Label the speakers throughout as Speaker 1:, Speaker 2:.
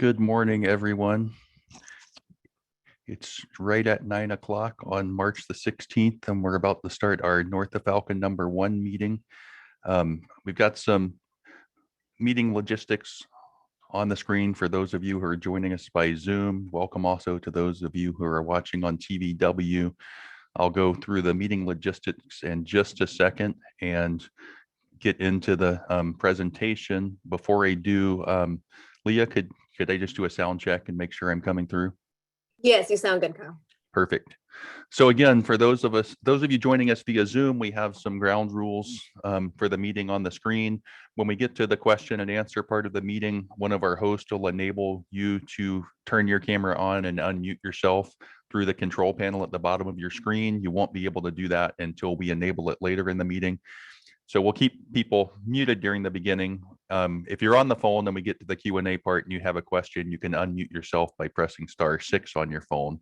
Speaker 1: Good morning, everyone. It's right at 9 o'clock on March the 16th, and we're about to start our North of Falcon #1 meeting. We've got some meeting logistics on the screen for those of you who are joining us by Zoom. Welcome also to those of you who are watching on TVW. I'll go through the meeting logistics in just a second and get into the presentation. Before I do, Leah, could I just do a sound check and make sure I'm coming through?
Speaker 2: Yes, you sound good, Kyle.
Speaker 1: Perfect. So again, for those of you joining us via Zoom, we have some ground rules for the meeting on the screen. When we get to the question and answer part of the meeting, one of our hosts will enable you to turn your camera on and unmute yourself through the control panel at the bottom of your screen. You won't be able to do that until we enable it later in the meeting. So we'll keep people muted during the beginning. If you're on the phone and we get to the Q&A part and you have a question, you can unmute yourself by pressing *6 on your phone.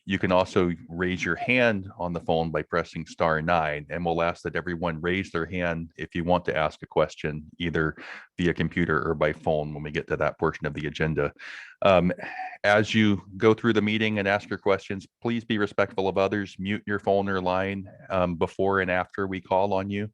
Speaker 1: You can also raise your hand on the phone by pressing *9, and we'll ask that everyone raise their hand if you want to ask a question, either via computer or by phone when we get to that portion of the agenda. As you go through the meeting and ask your questions, please be respectful of others. Mute your phone or line before and after we call on you.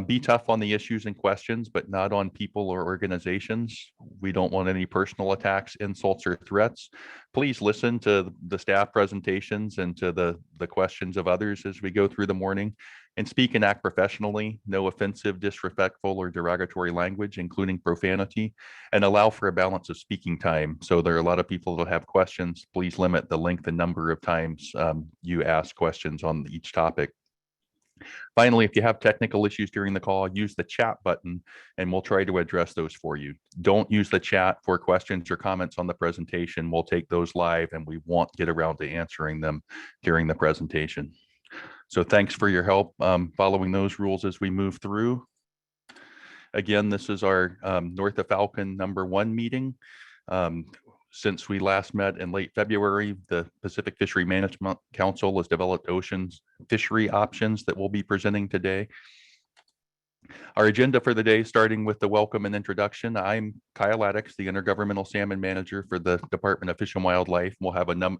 Speaker 1: Be tough on the issues and questions, but not on people or organizations. We don't want any personal attacks, insults, or threats. Please listen to the staff presentations and to the questions of others as we go through the morning, and speak and act professionally. No offensive, disrespectful, or derogatory language, including profanity, and allow for a balance of speaking time. So there are a lot of people that have questions. Please limit the length and number of times you ask questions on each topic. Finally, if you have technical issues during the call, use the chat button and we'll try to address those for you. Don't use the chat for questions or comments on the presentation. We'll take those live and we won't get around to answering them during the presentation. So thanks for your help following those rules as we move through. Again, this is our North of Falcon #1 meeting. Since we last met in late February, the Pacific Fishery Management Council has developed oceans fishery options that we'll be presenting today. Our agenda for the day, starting with the welcome and introduction. I'm Kyle Addix, the Intergovernmental Salmon Manager for the Department of Fish and Wildlife. We'll have a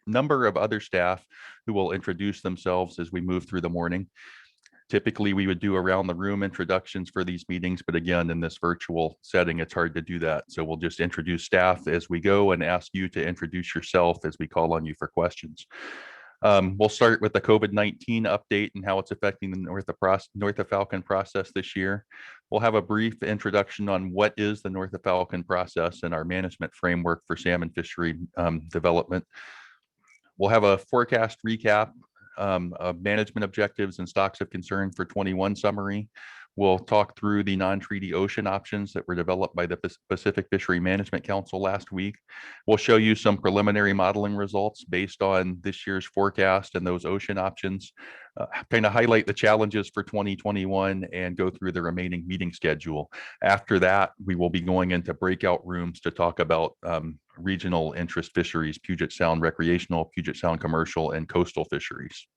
Speaker 1: number of other staff who will introduce themselves as we move through the morning. Typically, we would do around the room introductions for these meetings, but again, in this virtual setting, it's hard to do that. So we'll just introduce staff as we go and ask you to introduce yourself as we call on you for questions. We'll start with the COVID-19 update and how it's affecting the North of Falcon process this year. We'll have a brief introduction on what is the North of Falcon process and our management framework for salmon fishery development. We'll have a forecast recap of management objectives and stocks of concern for 21 summary. We'll talk through the non-treaty ocean options that were developed by the Pacific Fishery Management Council last week. We'll show you some preliminary modeling results based on this year's forecast and those ocean options, kind of highlight the challenges for 2021 and go through the remaining meeting schedule. After that, we will be going into breakout rooms to talk about regional interest fisheries, Puget Sound recreational, Puget Sound commercial, and coastal fisheries.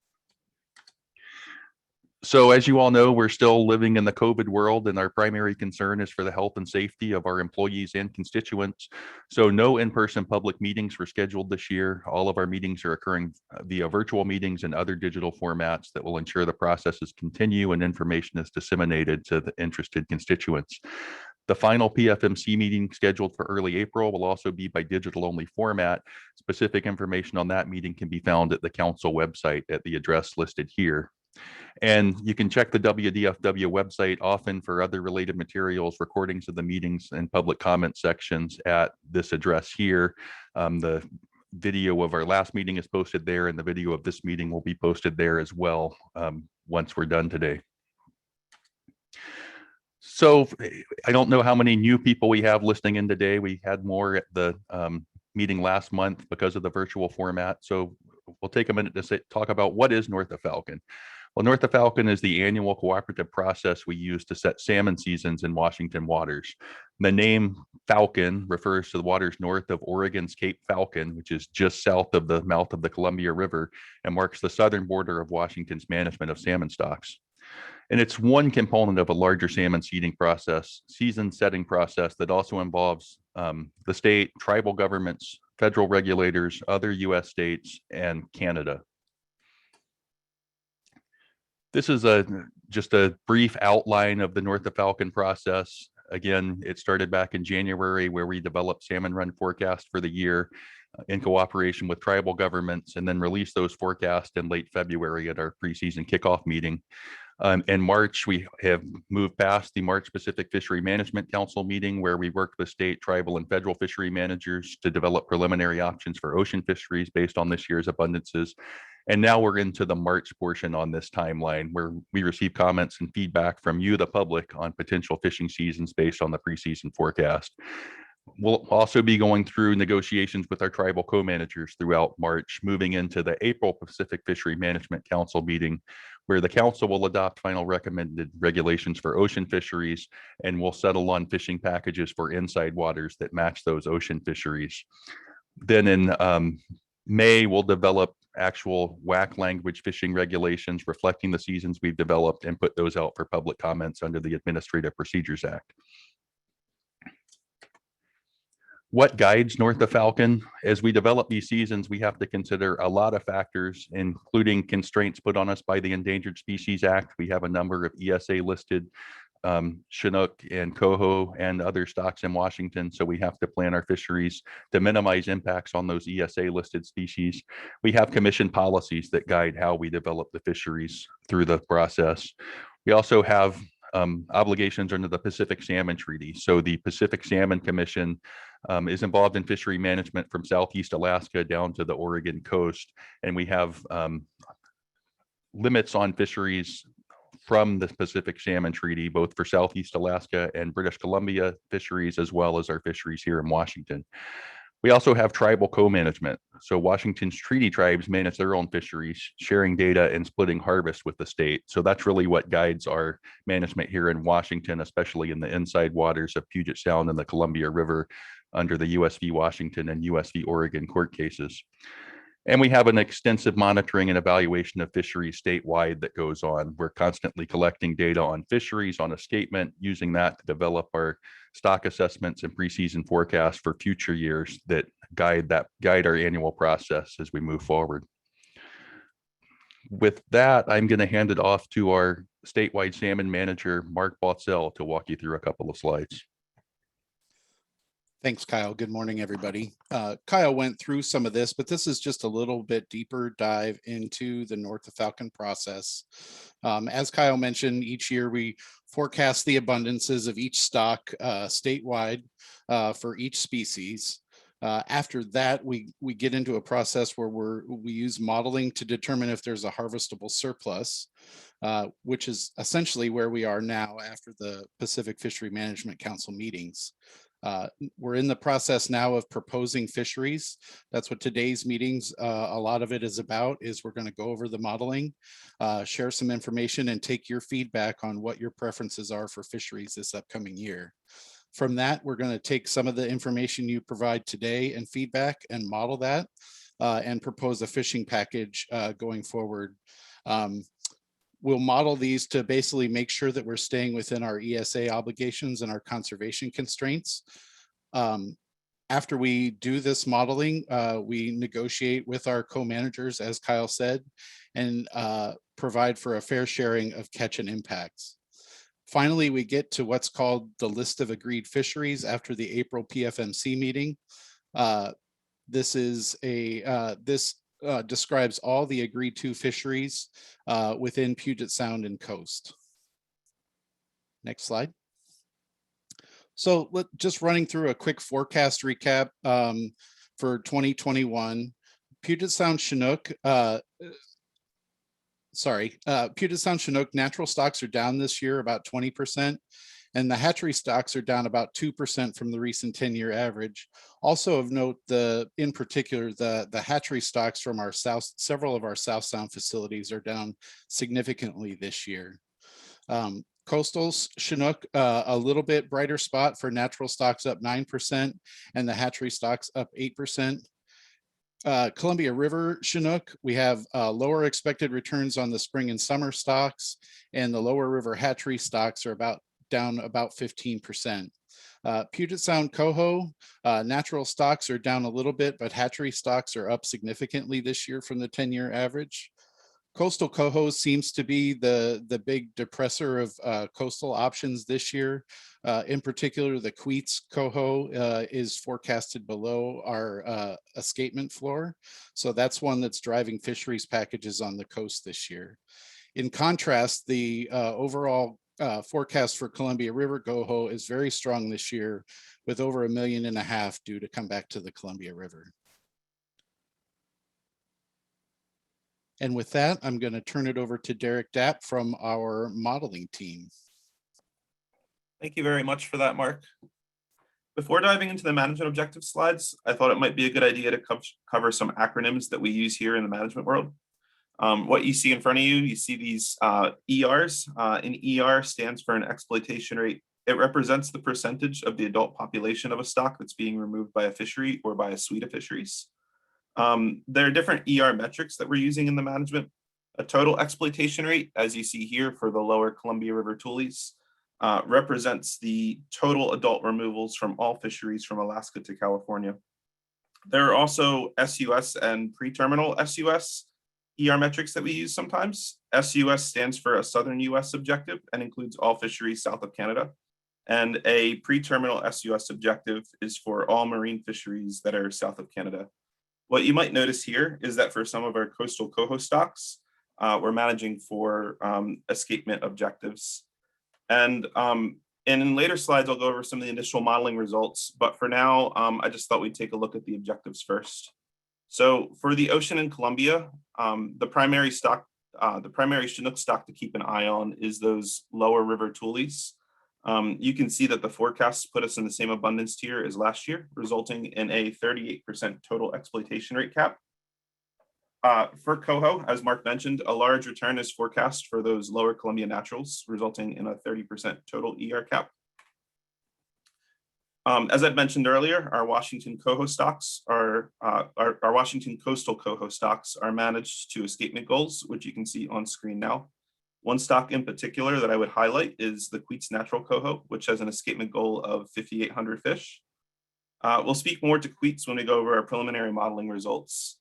Speaker 1: So as you all know, we're still living in the COVID world, and our primary concern is for the health and safety of our employees and constituents. So no in-person public meetings were scheduled this year. All of our meetings are occurring via virtual meetings and other digital formats that will ensure the processes continue and information is disseminated to the interested constituents. The final PFMC meeting scheduled for early April will also be by digital-only format. Specific information on that meeting can be found at the council website at the address listed here. And you can check the WDFW website often for other related materials, recordings of the meetings, and public comment sections at this address here. The video of our last meeting is posted there, and the video of this meeting will be posted there as well once we're done today. So I don't know how many new people we have listening in today. We had more at the meeting last month because of the virtual format. So we'll take a minute to talk about what is North of Falcon. Well, North of Falcon is the annual cooperative process we use to set salmon seasons in Washington waters. The name Falcon refers to the waters north of Oregon's Cape Falcon, which is just south of the mouth of the Columbia River and marks the southern border of Washington's management of salmon stocks. And it's one component of a larger salmon seeding process, season setting process that also involves the state, tribal governments, federal regulators, other US states, and Canada. This is just a brief outline of the North of Falcon process. Again, it started back in January where we developed salmon run forecast for the year in cooperation with tribal governments, and then released those forecasts in late February at our preseason kickoff meeting. In March, we have moved past the March Pacific Fishery Management Council meeting where we worked with state, tribal, and federal fishery managers to develop preliminary options for ocean fisheries based on this year's abundances. And now we're into the March portion on this timeline where we receive comments and feedback from you, the public, on potential fishing seasons based on the preseason forecast. We'll also be going through negotiations with our tribal co-managers throughout March, moving into the April Pacific Fishery Management Council meeting, where the council will adopt final recommended regulations for ocean fisheries, and will settle on fishing packages for inside waters that match those ocean fisheries. Then in May, we'll develop actual WAC language fishing regulations reflecting the seasons we've developed and put those out for public comments under the Administrative Procedures Act. What guides North of Falcon? As we develop these seasons, we have to consider a lot of factors, including constraints put on us by the Endangered Species Act. We have a number of ESA listed Chinook and coho and other stocks in Washington. So we have to plan our fisheries to minimize impacts on those ESA listed species. We have commission policies that guide how we develop the fisheries through the process. We also have obligations under the Pacific Salmon Treaty. So the Pacific Salmon Commission is involved in fishery management from Southeast Alaska down to the Oregon coast. And we have limits on fisheries from the Pacific Salmon Treaty, both for Southeast Alaska and British Columbia fisheries, as well as our fisheries here in Washington. We also have tribal co-management. So Washington's treaty tribes manage their own fisheries, sharing data and splitting harvest with the state. So that's really what guides our management here in Washington, especially in the inside waters of Puget Sound and the Columbia River under the US v. Washington and US v. Oregon court cases. And we have an extensive monitoring and evaluation of fisheries statewide that goes on. We're constantly collecting data on fisheries, on escapement, using that to develop our stock assessments and preseason forecasts for future years that guide our annual process as we move forward. With that, I'm going to hand it off to our statewide salmon manager, Mark Botzell, to walk you through a couple of slides.
Speaker 3: Thanks, Kyle. Good morning, everybody. Kyle went through some of this, but this is just a little bit deeper dive into the North of Falcon process. As Kyle mentioned, each year we forecast the abundances of each stock statewide for each species. After that, we get into a process where we use modeling to determine if there's a harvestable surplus, which is essentially where we are now after the Pacific Fishery Management Council meetings. We're in the process now of proposing fisheries. That's what today's meetings, a lot of it is about, is we're going to go over the modeling, share some information, and take your feedback on what your preferences are for fisheries this upcoming year. From that, we're going to take some of the information you provide today and feedback and model that and propose a fishing package going forward. We'll model these to basically make sure that we're staying within our ESA obligations and our conservation constraints. After we do this modeling, we negotiate with our co-managers, as Kyle said, and provide for a fair sharing of catch and impacts. Finally, we get to what's called the list of agreed fisheries after the April PFMC meeting. This describes all the agreed to fisheries within Puget Sound and coast. Next slide. So just running through a quick forecast recap for 2021, Puget Sound Chinook, Puget Sound Chinook natural stocks are down this year about 20%, and the hatchery stocks are down about 2% from the recent 10-year average. Also of note, in particular, the hatchery stocks from several of our South Sound facilities are down significantly this year. Coastal Chinook, a little bit brighter spot for natural stocks up 9% and the hatchery stocks up 8%. Columbia River Chinook, we have lower expected returns on the spring and summer stocks, and the lower river hatchery stocks are about down about 15%. Puget Sound coho, natural stocks are down a little bit, but hatchery stocks are up significantly this year from the 10-year average. Coastal coho seems to be the big depressor of coastal options this year. In particular, the Queets coho is forecasted below our escapement floor. So that's one that's driving fisheries packages on the coast this year. In contrast, the overall forecast for Columbia River coho is very strong this year, with over 1.5 million due to come back to the Columbia River. And with that, I'm going to turn it over to Derek Dapp from our modeling team.
Speaker 4: Thank you very much for that, Mark. Before diving into the management objective slides, I thought it might be a good idea to cover some acronyms that we use here in the management world. What you see in front of you, you see these ERs. An ER stands for an exploitation rate. It represents the percentage of the adult population of a stock that's being removed by a fishery or by a suite of fisheries. There are different ER metrics that we're using in the management. A total exploitation rate, as you see here for the lower Columbia River tules, represents the total adult removals from all fisheries from Alaska to California. There are also SUS and pre-terminal SUS ER metrics that we use sometimes. SUS stands for a Southern US objective and includes all fisheries south of Canada. And a pre-terminal SUS objective is for all marine fisheries that are south of Canada. What you might notice here is that for some of our coastal coho stocks, we're managing for escapement objectives. And in later slides, I'll go over some of the initial modeling results. But for now, I just thought we'd take a look at the objectives first. So for the ocean and Columbia, the primary Chinook stock to keep an eye on is those lower river tules. You can see that the forecasts put us in the same abundance tier as last year, resulting in a 38% total exploitation rate cap. For coho, as Mark mentioned, a large return is forecast for those lower Columbia naturals, resulting in a 30% total ER cap. As I'd mentioned earlier, our Washington coho stocks our Washington coastal coho stocks are managed to escapement goals, which you can see on screen now. One stock in particular that I would highlight is the Queets natural coho, which has an escapement goal of 5,800 fish. We'll speak more to Queets when we go over our preliminary modeling results.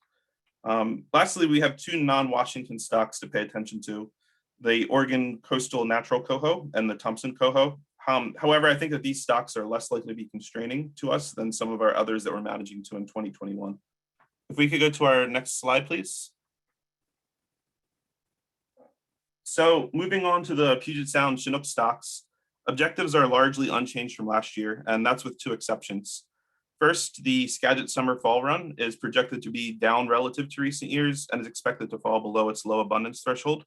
Speaker 4: Lastly, we have two non-Washington stocks to pay attention to, the Oregon coastal natural coho and the Thompson coho. However, I think that these stocks are less likely to be constraining to us than some of our others that we're managing to in 2021. If we could go to our next slide, please. So moving on to the Puget Sound Chinook stocks, objectives are largely unchanged from last year, and that's with two exceptions. First, the Skagit summer fall run is projected to be down relative to recent years and is expected to fall below its low abundance threshold.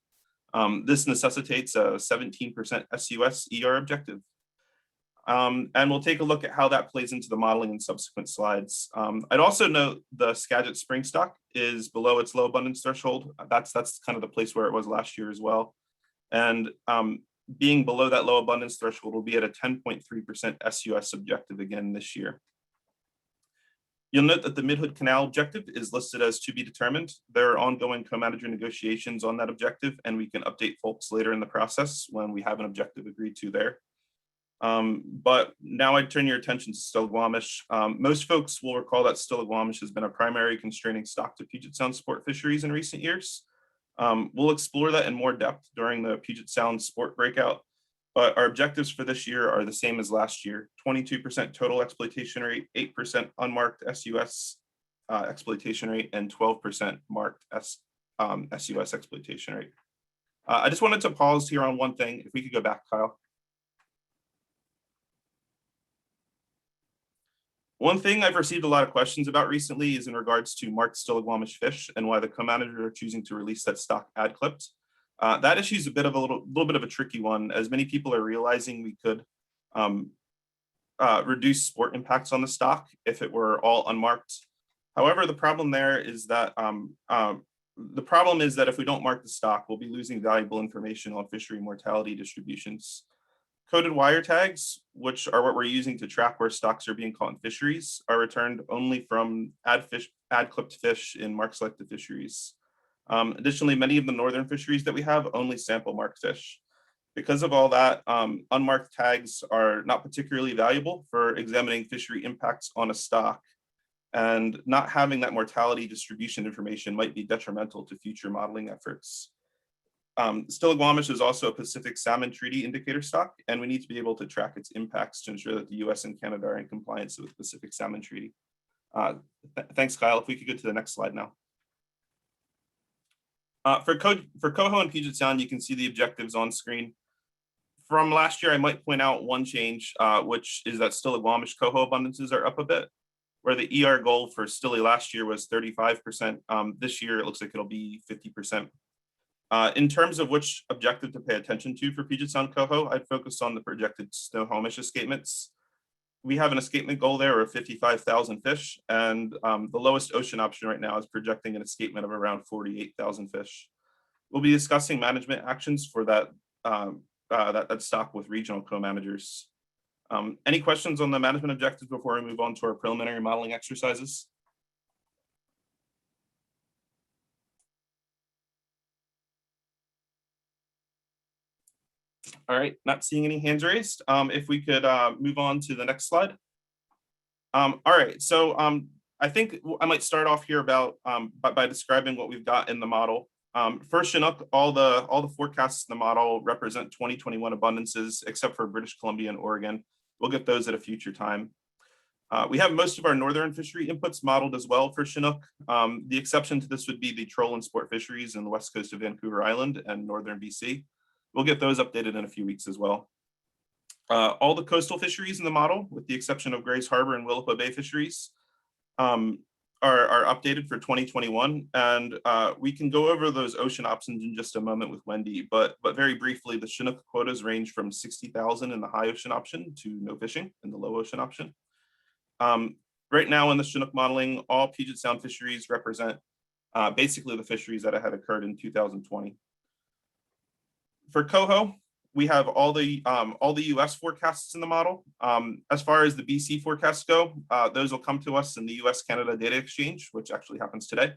Speaker 4: This necessitates a 17% SUS ER objective. And we'll take a look at how that plays into the modeling in subsequent slides. I'd also note the Skagit spring stock is below its low abundance threshold. That's kind of the place where it was last year as well. And being below that low abundance threshold will be at a 10.3% SUS objective again this year. You'll note that the Mid-Hood Canal objective is listed as to be determined. There are ongoing co-manager negotiations on that objective, and we can update folks later in the process when we have an objective agreed to there. But now I turn your attention to Stillaguamish. Most folks will recall that Stillaguamish has been a primary constraining stock to Puget Sound sport fisheries in recent years. We'll explore that in more depth during the Puget Sound sport breakout, but our objectives for this year are the same as last year: 22% total exploitation rate, 8% unmarked SUS exploitation rate, and 12% marked SUS exploitation rate. I just wanted to pause here on one thing. If we could go back, Kyle. One thing I've received a lot of questions about recently is in regards to marked Stillaguamish fish and why the co-managers are choosing to release that stock ad clipped. That issue is a little bit of a tricky one, as many people are realizing we could reduce sport impacts on the stock if it were all unmarked. However, the problem there is that if we don't mark the stock, we'll be losing valuable information on fishery mortality distributions. Coded wire tags, which are what we're using to track where stocks are being caught in fisheries, are returned only from ad clipped fish in mark selected fisheries. Additionally, many of the northern fisheries that we have only sample marked fish. Because of all that, unmarked tags are not particularly valuable for examining fishery impacts on a stock, and not having that mortality distribution information might be detrimental to future modeling efforts. Stiligwamish is also a Pacific Salmon Treaty indicator stock, and we need to be able to track its impacts to ensure that the US and Canada are in compliance with the Pacific Salmon Treaty. Thanks, Kyle. If we could go to the next slide now. For Coho and Puget Sound, you can see the objectives on screen. From last year, I might point out one change, which is that Stiligwamish coho abundances are up a bit, where the ER goal for Stili last year was 35%. This year, it looks like it'll be 50%. In terms of which objective to pay attention to for Puget Sound coho, I'd focus on the projected Snohomish escapements. We have an escapement goal there of 55,000 fish, and the lowest ocean option right now is projecting an escapement of around 48,000 fish. We'll be discussing management actions for that stock with regional co-managers. Any questions on the management objectives before we move on to our preliminary modeling exercises? All right, not seeing any hands raised. If we could move on to the next slide. All right, so I think I might start off here about by describing what we've got in the model. For Chinook, all the forecasts in the model represent 2021 abundances, except for British Columbia and Oregon. We'll get those at a future time. We have most of our northern fishery inputs modeled as well for Chinook. The exception to this would be the troll and sport fisheries in the west coast of Vancouver Island and northern BC. We'll get those updated in a few weeks as well. All the coastal fisheries in the model, with the exception of Grays Harbor and Willapa Bay fisheries, are updated for 2021. And we can go over those ocean options in just a moment with Wendy, but very briefly, the Chinook quotas range from 60,000 in the high ocean option to no fishing in the low ocean option. Right now in the Chinook modeling, all Puget Sound fisheries represent basically the fisheries that had occurred in 2020. For coho, we have all the US forecasts in the model. As far as the BC forecasts go, those will come to us in the US-Canada data exchange, which actually happens today.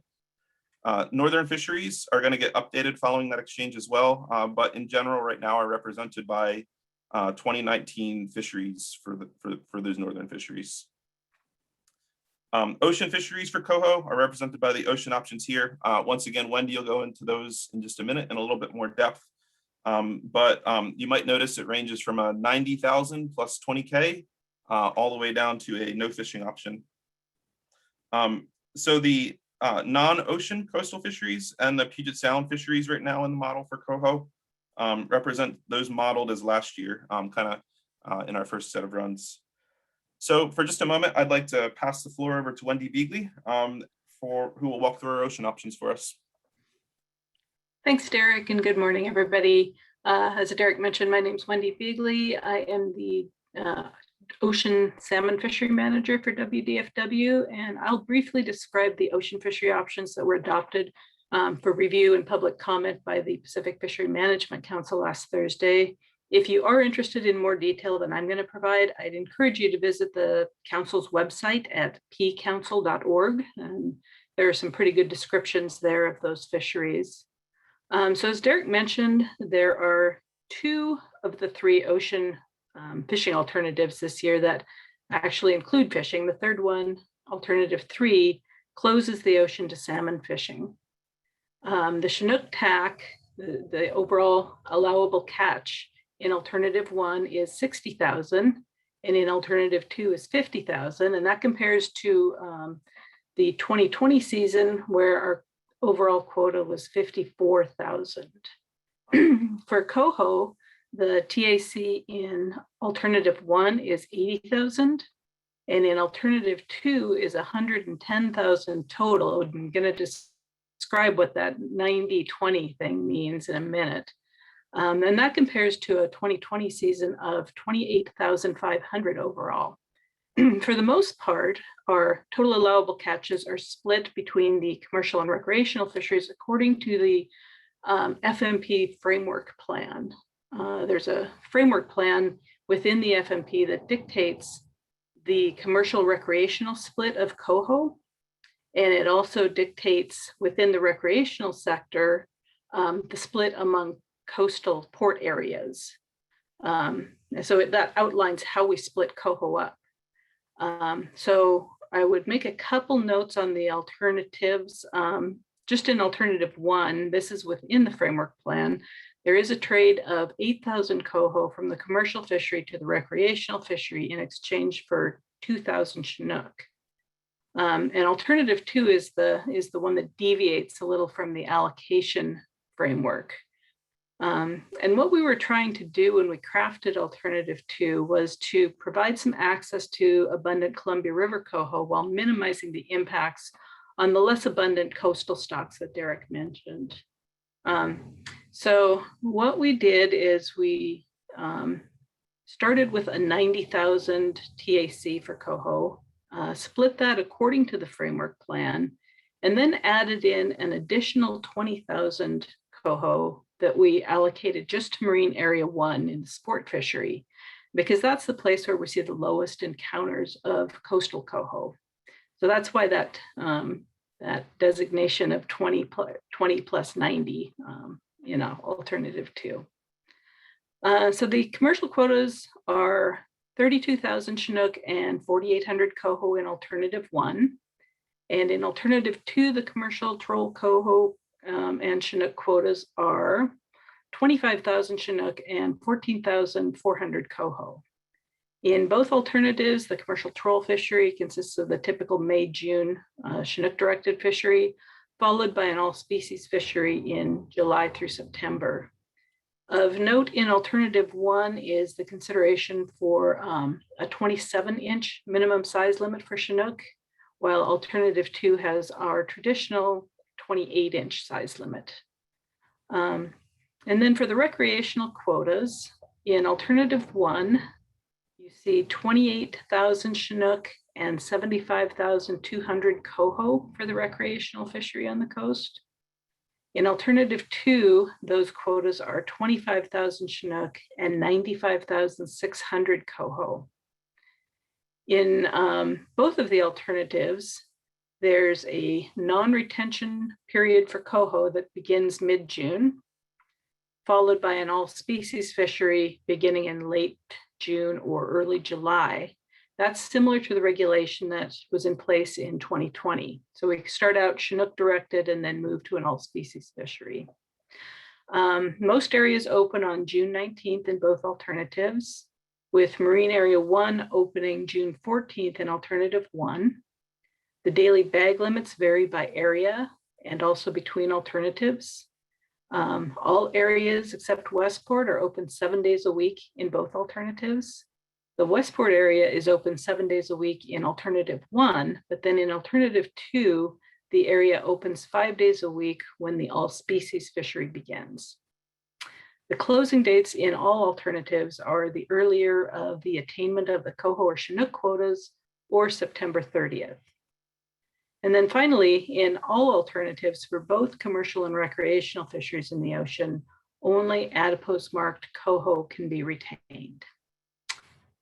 Speaker 4: Northern fisheries are going to get updated following that exchange as well, but in general right now are represented by 2019 fisheries for those northern fisheries. Ocean fisheries for coho are represented by the ocean options here. Once again, Wendy will go into those in just a minute in a little bit more depth. But you might notice it ranges from a 90,000 plus 20K all the way down to a no fishing option. So the non-ocean coastal fisheries and the Puget Sound fisheries right now in the model for coho represent those modeled as last year, kind of in our first set of runs. So for just a moment, I'd like to pass the floor over to Wendy Beagley, who will walk through our ocean options for us.
Speaker 5: Thanks, Derek, and good morning, everybody. As Derek mentioned, my name is Wendy Beagley. I am the Ocean Salmon Fishery Manager for WDFW, and I'll briefly describe the ocean fishery options that were adopted for review and public comment by the Pacific Fishery Management Council last Thursday. If you are interested in more detail than I'm going to provide, I'd encourage you to visit the Council's website at pcouncil.org, and there are some pretty good descriptions there of those fisheries. So as Derek mentioned, there are 2 of the 3 ocean fishing alternatives this year that actually include fishing. The third one, alternative 3, closes the ocean to salmon fishing. The Chinook tack, the overall allowable catch in alternative 1 is 60,000, and in alternative 2 is 50,000, and that compares to the 2020 season where our overall quota was 54,000. For coho, the TAC in alternative 1 is 80,000, and in alternative 2 is 110,000 total. I'm going to describe what that 90-20 thing means in a minute. And that compares to a 2020 season of 28,500 overall. For the most part, our total allowable catches are split between the commercial and recreational fisheries according to the FMP framework plan. There's a framework plan within the FMP that dictates the commercial recreational split of coho, and it also dictates within the recreational sector the split among coastal port areas. So that outlines how we split coho up. So I would make a couple notes on the alternatives. Just in alternative 1, this is within the framework plan. There is a trade of 8,000 coho from the commercial fishery to the recreational fishery in exchange for 2,000 Chinook. And alternative 2 is the one that deviates a little from the allocation framework. And what we were trying to do when we crafted alternative 2 was to provide some access to abundant Columbia River coho while minimizing the impacts on the less abundant coastal stocks that Derek mentioned. So what we did is we started with a 90,000 TAC for coho, split that according to the framework plan, and then added in an additional 20,000 coho that we allocated just to Marine Area 1 in the sport fishery, because that's the place where we see the lowest encounters of coastal coho. So that's why that designation of 20 plus 90, alternative 2. So the commercial quotas are 32,000 Chinook and 4,800 coho in alternative 1. And in alternative 2, the commercial troll coho and Chinook quotas are 25,000 Chinook and 14,400 coho. In both alternatives, the commercial troll fishery consists of the typical May-June Chinook-directed fishery, followed by an all-species fishery in July through September. Of note in alternative 1 is the consideration for a 27-inch minimum size limit for Chinook, while alternative 2 has our traditional 28-inch size limit. And then for the recreational quotas, in alternative 1, you see 28,000 Chinook and 75,200 coho for the recreational fishery on the coast. In alternative 2, those quotas are 25,000 Chinook and 95,600 coho. In both of the alternatives, there's a non-retention period for coho that begins mid-June, followed by an all-species fishery beginning in late June or early July. That's similar to the regulation that was in place in 2020. So we start out Chinook directed and then move to an all-species fishery. Most areas open on June 19th in both alternatives, with Marine Area 1 opening June 14th in alternative 1. The daily bag limits vary by area and also between alternatives. All areas except Westport are open 7 days a week in both alternatives. The Westport area is open 7 days a week in alternative 1, but then in alternative 2, the area opens 5 days a week when the all species fishery begins. The closing dates in all alternatives are the earlier of the attainment of the coho or Chinook quotas or September 30th. And then finally, in all alternatives for both commercial and recreational fisheries in the ocean, only adipose marked coho can be retained.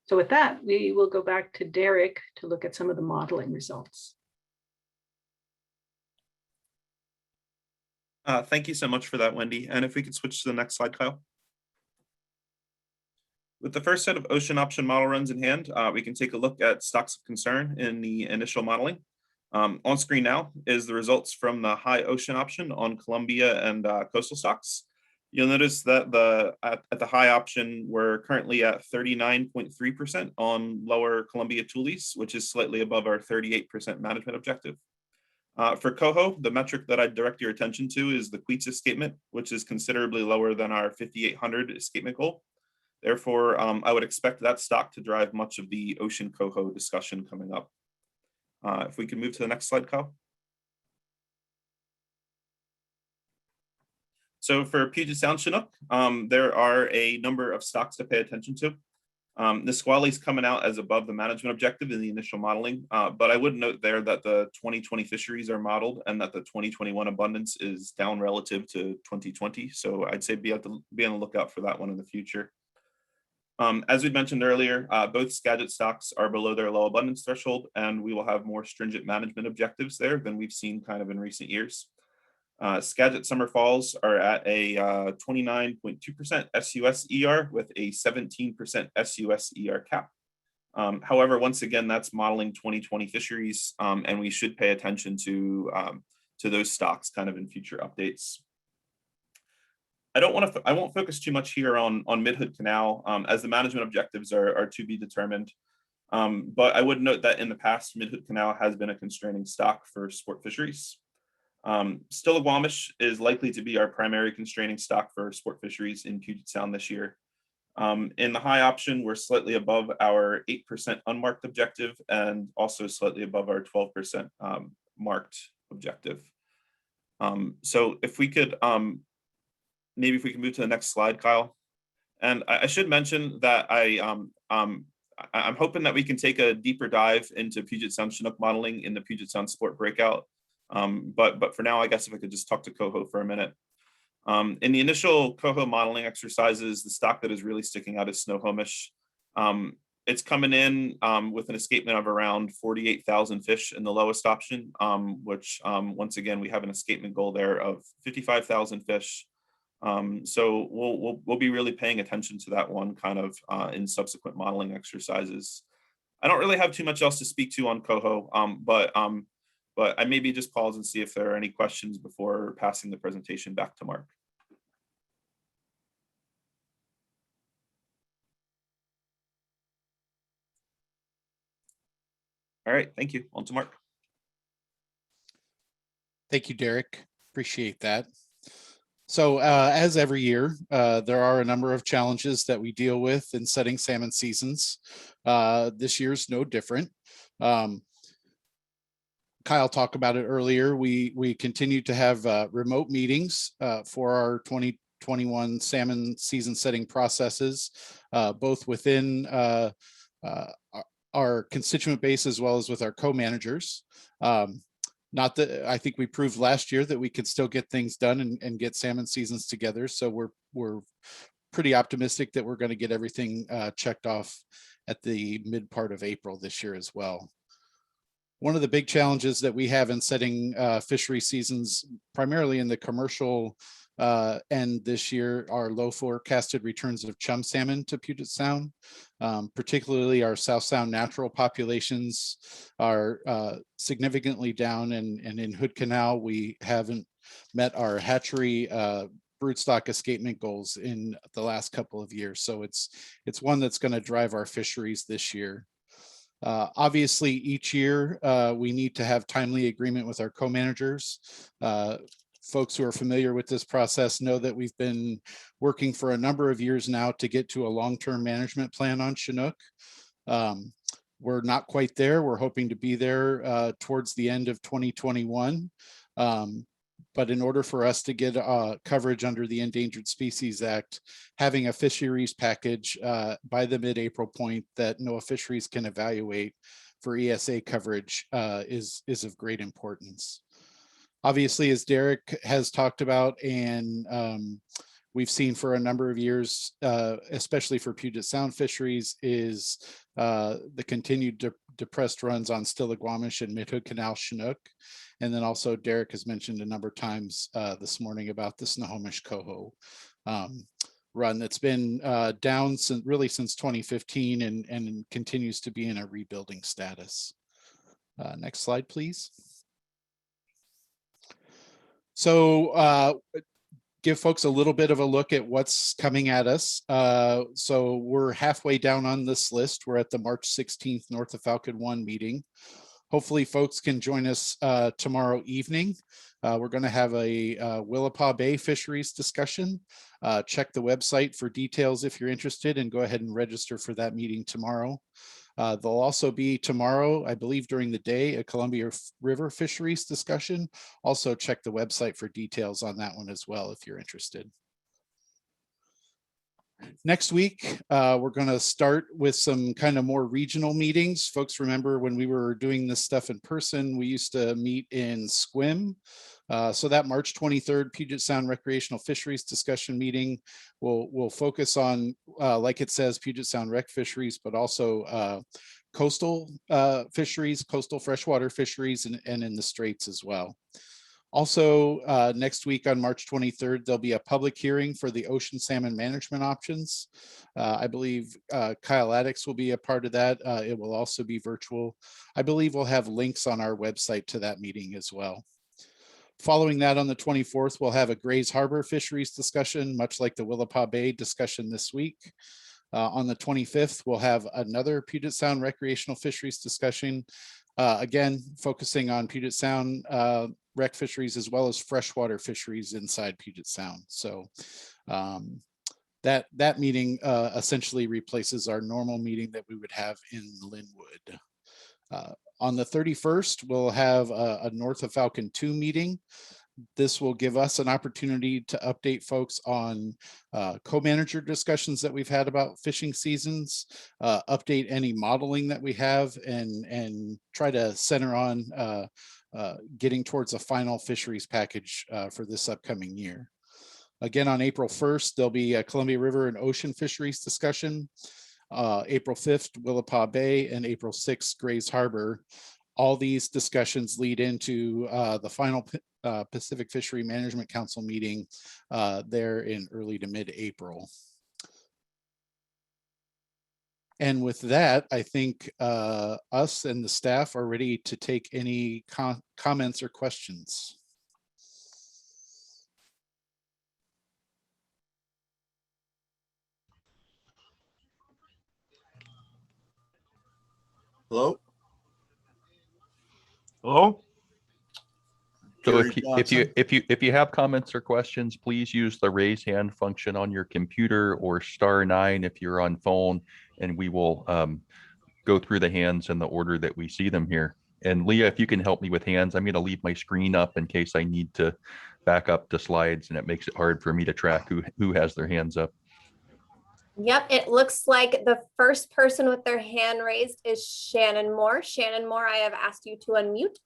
Speaker 5: So with that, we will go back to Derek to look at some of the modeling results.
Speaker 4: Thank you so much for that, Wendy. And if we could switch to the next slide, Kyle. With the first set of ocean option model runs in hand, we can take a look at stocks of concern in the initial modeling. On screen now is the results from the high ocean option on Columbia and coastal stocks. You'll notice that at the high option, we're currently at 39.3% on lower Columbia tules, which is slightly above our 38% management objective. For coho, the metric that I'd direct your attention to is the Queets escapement, which is considerably lower than our 5,800 escapement goal. Therefore, I would expect that stock to drive much of the ocean coho discussion coming up. If we can move to the next slide, Kyle. So for Puget Sound Chinook, there are a number of stocks to pay attention to. Nisqually is coming out as above the management objective in the initial modeling, but I would note there that the 2020 fisheries are modeled and that the 2021 abundance is down relative to 2020. So I'd say be on the lookout for that one in the future. As we mentioned earlier, both Skagit stocks are below their low abundance threshold, and we will have more stringent management objectives there than we've seen kind of in recent years. Skagit Summer Falls are at a 29.2% SUS ER with a 17% SUS ER cap. However, once again, that's modeling 2020 fisheries, and we should pay attention to those stocks kind of in future updates. I won't focus too much here on Mid-Hood Canal, as the management objectives are to be determined. But I would note that in the past, Mid-Hood Canal has been a constraining stock for sport fisheries. Stillaguamish is likely to be our primary constraining stock for sport fisheries in Puget Sound this year. In the high option, we're slightly above our 8% unmarked objective and also slightly above our 12% marked objective. So if we could, maybe if we can move to the next slide, Kyle. And I should mention that I'm hoping that we can take a deeper dive into Puget Sound Chinook modeling in the Puget Sound Sport breakout. But for now, I guess if I could just talk to coho for a minute. In the initial coho modeling exercises, the stock that is really sticking out is Snohomish. It's coming in with an escapement of around 48,000 fish in the lowest option, which once again, we have an escapement goal there of 55,000 fish. So we'll be really paying attention to that one kind of in subsequent modeling exercises. I don't really have too much else to speak to on coho, but I maybe just pause and see if there are any questions before passing the presentation back to Mark. All right, thank you. On to Mark.
Speaker 3: Thank you, Derek. Appreciate that. So as every year, there are a number of challenges that we deal with in setting salmon seasons. This year's no different. Kyle talked about it earlier. We continue to have remote meetings for our 2021 salmon season setting processes, both within our constituent base as well as with our co-managers. Not that I think we proved last year that we could still get things done and get salmon seasons together. So we're pretty optimistic that we're going to get everything checked off at the mid part of April this year as well. One of the big challenges that we have in setting fishery seasons, primarily in the commercial end this year, are low forecasted returns of chum salmon to Puget Sound. Particularly our South Sound natural populations are significantly down, and in Hood Canal, we haven't met our hatchery broodstock escapement goals in the last couple of years. So it's one that's going to drive our fisheries this year. Obviously, each year we need to have timely agreement with our co-managers. Folks who are familiar with this process know that we've been working for a number of years now to get to a long-term management plan on Chinook. We're not quite there. We're hoping to be there towards the end of 2021. But in order for us to get coverage under the Endangered Species Act, having a fisheries package by the mid-April point that NOAA Fisheries can evaluate for ESA coverage is of great importance. Obviously, as Derek has talked about, and we've seen for a number of years, especially for Puget Sound fisheries, is the continued depressed runs on Stillaguamish and Mid-Hood Canal Chinook. And then also Derek has mentioned a number of times this morning about the Snohomish coho run that's been down since 2015 and continues to be in a rebuilding status. Next slide, please. So give folks a little bit of a look at what's coming at us. So we're halfway down on this list. We're at the March 16th North of Falcon 1 meeting. Hopefully folks can join us tomorrow evening. We're going to have a Willapa Bay fisheries discussion. Check the website for details if you're interested, and go ahead and register for that meeting tomorrow. There'll also be tomorrow, I believe during the day, a Columbia River fisheries discussion. Also check the website for details on that one as well if you're interested. Next week, we're going to start with some kind of more regional meetings. Folks remember when we were doing this stuff in person, we used to meet in Sequim. So that March 23rd Puget Sound Recreational Fisheries discussion meeting will focus on, like it says, Puget Sound rec fisheries, but also coastal fisheries, coastal freshwater fisheries, and in the straits as well. Also, next week on March 23rd, there'll be a public hearing for the ocean salmon management options. I believe Kyle Addix will be a part of that. It will also be virtual. I believe we'll have links on our website to that meeting as well. Following that, on the 24th, we'll have a Grays Harbor fisheries discussion, much like the Willapa Bay discussion this week. On the 25th, we'll have another Puget Sound recreational fisheries discussion, again, focusing on Puget Sound rec fisheries as well as freshwater fisheries inside Puget Sound. So that meeting essentially replaces our normal meeting that we would have in Linwood. On the 31st, we'll have a North of Falcon 2 meeting. This will give us an opportunity to update folks on co-manager discussions that we've had about fishing seasons, update any modeling that we have, and try to center on getting towards a final fisheries package for this upcoming year. Again, on April 1st, there'll be a Columbia River and ocean fisheries discussion. April 5th, Willapa Bay, and April 6th, Grays Harbor. All these discussions lead into the final Pacific Fishery Management Council meeting there in early to mid-April. And with that, I think us and the staff are ready to take any comments or questions.
Speaker 6: Hello?
Speaker 1: So
Speaker 6: Gary
Speaker 1: if you have comments or questions, please use the raise hand function on your computer or *9 if you're on phone, and we will go through the hands in the order that we see them here. And Leah, if you can help me with hands, I'm going to leave my screen up in case I need to back up to slides, and it makes it hard for me to track who has their hands up.
Speaker 2: Yep, it looks like the first person with their hand raised is Shannon Moore. Shannon Moore, I have asked you to unmute.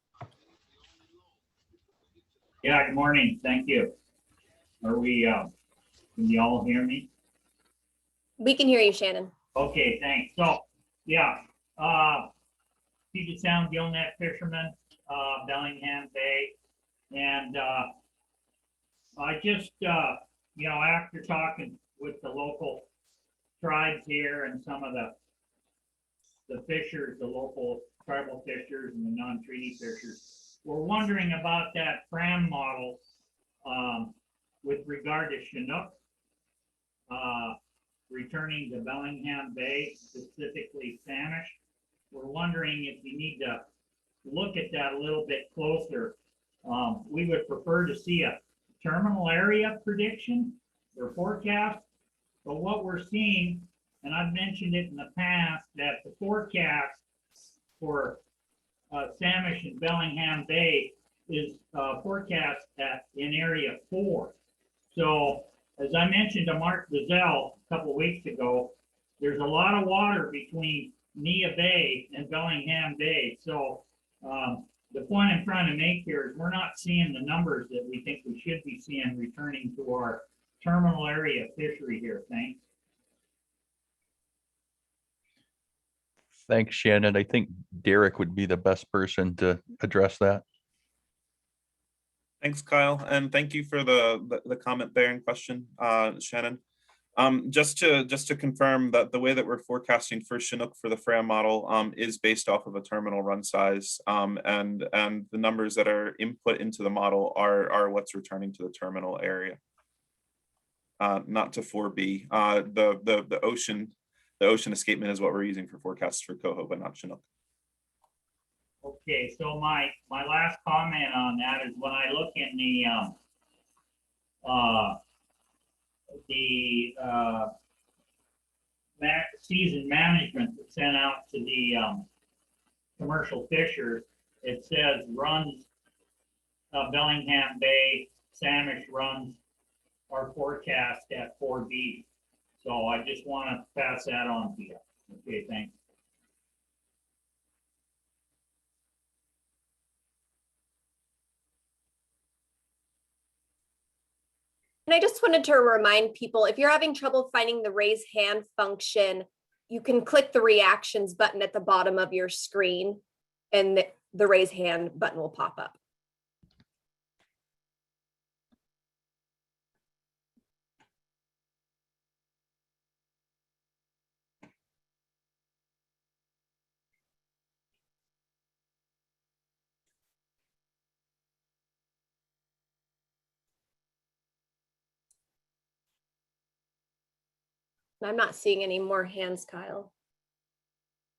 Speaker 7: Yeah, good morning. Thank you. Are we, can you all hear me?
Speaker 2: We can hear you, Shannon.
Speaker 7: Okay, thanks. So, yeah, Puget Sound gillnet fisherman, Bellingham Bay. And I just, you know, after talking with the local tribes here and some of the fishers, the local tribal fishers and the non-treaty fishers, we're wondering about that FRAM model with regard to Chinook returning to Bellingham Bay, specifically Samish. We're wondering if you need to look at that a little bit closer. We would prefer to see a terminal area prediction or forecast, but what we're seeing, and I've mentioned it in the past, that the forecast for Samish and Bellingham Bay is forecast in area 4. So as I mentioned to Mark Gazelle a couple of weeks ago, there's a lot of water between Nia Bay and Bellingham Bay. So the point I'm trying to make here is we're not seeing the numbers that we think we should be seeing returning to our terminal area fishery here. Thanks.
Speaker 1: Thanks, Shannon. I think Derek would be the best person to address that.
Speaker 4: Thanks, Kyle, and thank you for the comment there and question, Shannon. Just to confirm that the way that we're forecasting for Chinook for the FRAM model is based off of a terminal run size, and the numbers that are input into the model are what's returning to the terminal area, not to 4B. The ocean escapement is what we're using for forecasts for Coho, but not Chinook.
Speaker 7: Okay, so my last comment on that is when I look in the season management that's sent out to the commercial fishers, it says runs Bellingham Bay, Samish runs are forecast at 4B. So I just want to pass that on to you. Okay, thanks.
Speaker 2: And I just wanted to remind people, if you're having trouble finding the raise hand function, you can click the reactions button at the bottom of your screen and the raise hand button will pop up. I'm not seeing any more hands, Kyle.